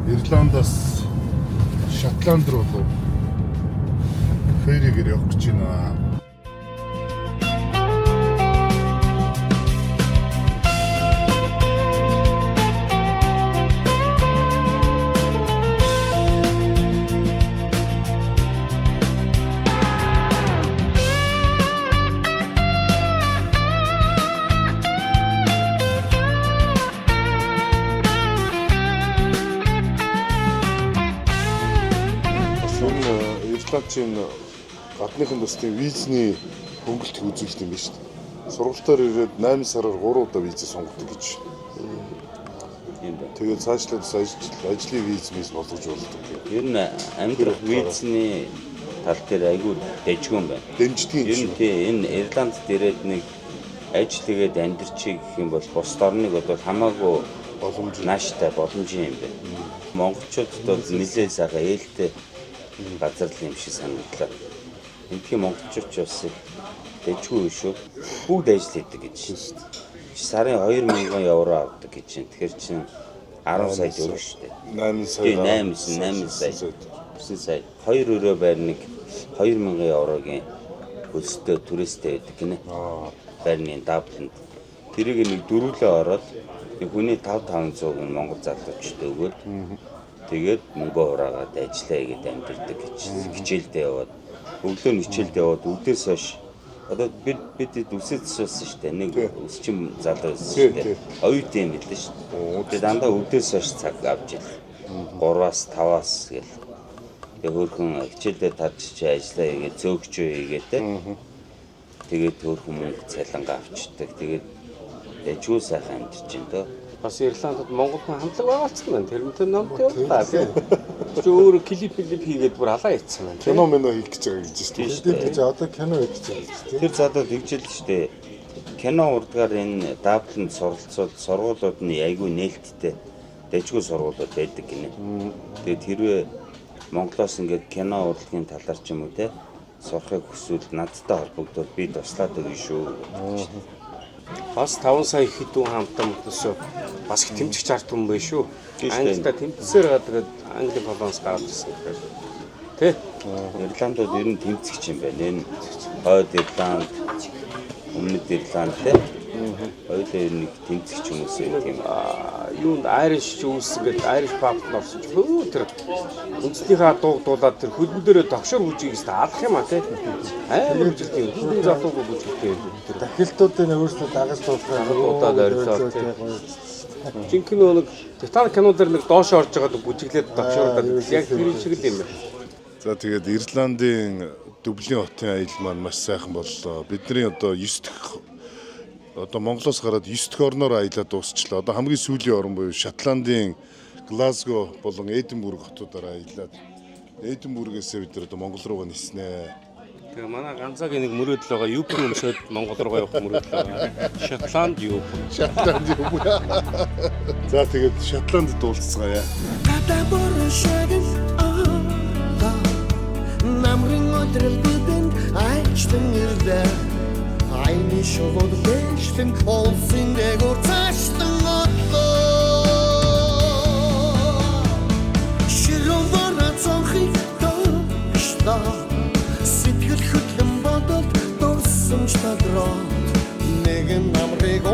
Ирландаас Шотланд руу фэригээр явах гэж байна. Чинь гадныхан төслийн визний хөнгөлт үзүүлэлт юм биш үү? Сургалтаар ирээд 8 сараар 3 удаа визээ сонгодог гэж. Тэгээд цаашлаад ажлын виз болгож болдог. Ер нь амьдрах визний тал дээр айгүй дэжгүн байна. Дэмждэг юм шиг. Энэ Ирланд дээрээд нэг ажиллагээд амьдрчий гэх юм бол бус орныг бол хамаагүй нааштай боломжийн юм байна. Монголчуудад бол нэлээд сайхан ээлтэй газар л юм шиг санагдлаа. Эндхийн монголчууд ч бас дэжгүй шүү. Бүгд ажил хийдэг гэж шүү дээ. Сарын 2000 евро авдаг гэж байна. Тэгэхээр чинь 10 сая төгрөг шүү дээ. 8 сая. 9 сая. 2 өрөө байр нэг 2000 еврогийн хөлстэй туристтэй байдаг гинэ. Байрны Даблинд. Тэрийг нэг дөрвөлөө ороод нэг хүний 500 монгол залуучтай өгөөд тэгээд мөнгө ураагаад ажиллаа игээд амьдэрдэг гэж хичээлдээ яваад өглөө нь хичээлдээ яваад өдөөс хойш одоо бид үсэд суусан шүү дээ. Нэг өсчин залуу байсан шүү дээ. Оюутан юм билээ шүү дээ. Тэгээд дандаа өдөөс хойш цаг авч ил 3-аас 5-аас гэл тэгээд хөөрхөн хичээлдээ тарж чи ажиллаа игээд зөөгчөө игээд тэгээд хөөрхөн мөнгө цалингаа авчдаг. Тэгээд дэжгүй сайхан амьдарч байна дөө. Бас Ирландд Монгол хүн хамтлаг байгаалцсан байна. Тэрнтэй номтой явлаа тийм. Чи өөр клип хийгээд бүр алаа ицсэн байна. Кино минь хийх гэж байгаа гэж Тийм шүү шүү дээ. дээ. Тийм одоо кино хийх гэж байгаа шүү дээ. Тэр задаа тэгжэл л шүү дээ. Кино урдгаар энэ Даблинд сургуулиуд нь айгүй нээлттэй дэжгүй сургуулиуд байдаг гинэ. Тэгээд хэрвээ Монголоос ингээд кино урлагийн талаар ч юм уу те сурахыг хүсвэл надтай холбогдоод би туслаад өгнө шүү. Бас 5 сая хэдэн хамтан мөтөсөө бас их тэмцэгч ард хүн bay шүү. Тийм шүү дээ. Англида тэмцсээр гадаг Англи Холоос гарч ирсэн гэхээр. Тэ? Ирландууд ер нь тэмцэгч юм байна. Энэ Хойд Ирланд, Өмнөд Ирланд те. Хоёулаа ер нь тэмцэгч хүмүүс юм. Юунд Irish juice гэдэг Irish pub орсон ч хөө тэр үндэснийхээ дуулаад тэр хөлбөмбөрөө догшор бүжигээс алах юм а тий. Амар бүжигтэй юм. Хүн залуугүй бүжигтэй. Тэр Дахилтуудын өөрсдөө дагаж дуудаад орилоо тий. Жинхэнэ нэг Титаник киноноор нэг доош орж байгаад бүжиглээд догшоордаад яг тэр шиг л юм байна. За тэгээд Ирландын Дублин хотын аялал маань маш сайхан боллоо. Бидний одоо 9 дахь одоо Монголоос гараад 9 дахь орноор аялаад дуусчлаа. Одоо хамгийн сүүлийн орн буюу Шотландын Глазго болон Эдинбург хотуудаар аялаад Эдинбургээс бид нар одоо Монгол руугаа ниснэ. Тэгээ манай ганцаагийн нэг мөрөөдөл байгаа Юпен өмсөд Монгол руу явах мөрөөдөл байгаа. Шотланд Юпен. Шотланд юу. За тэгээд Шотланд дуулцгаая. Намрын өдрөл бидэнд айчтэн ирдэ Айны шогод бэштэн олсын дэгор цаштэн отлоо Широн вана цонхи тошта Сэтгэл хөдлөн бодолд дурсан ч тадраа Нэгэн намрыг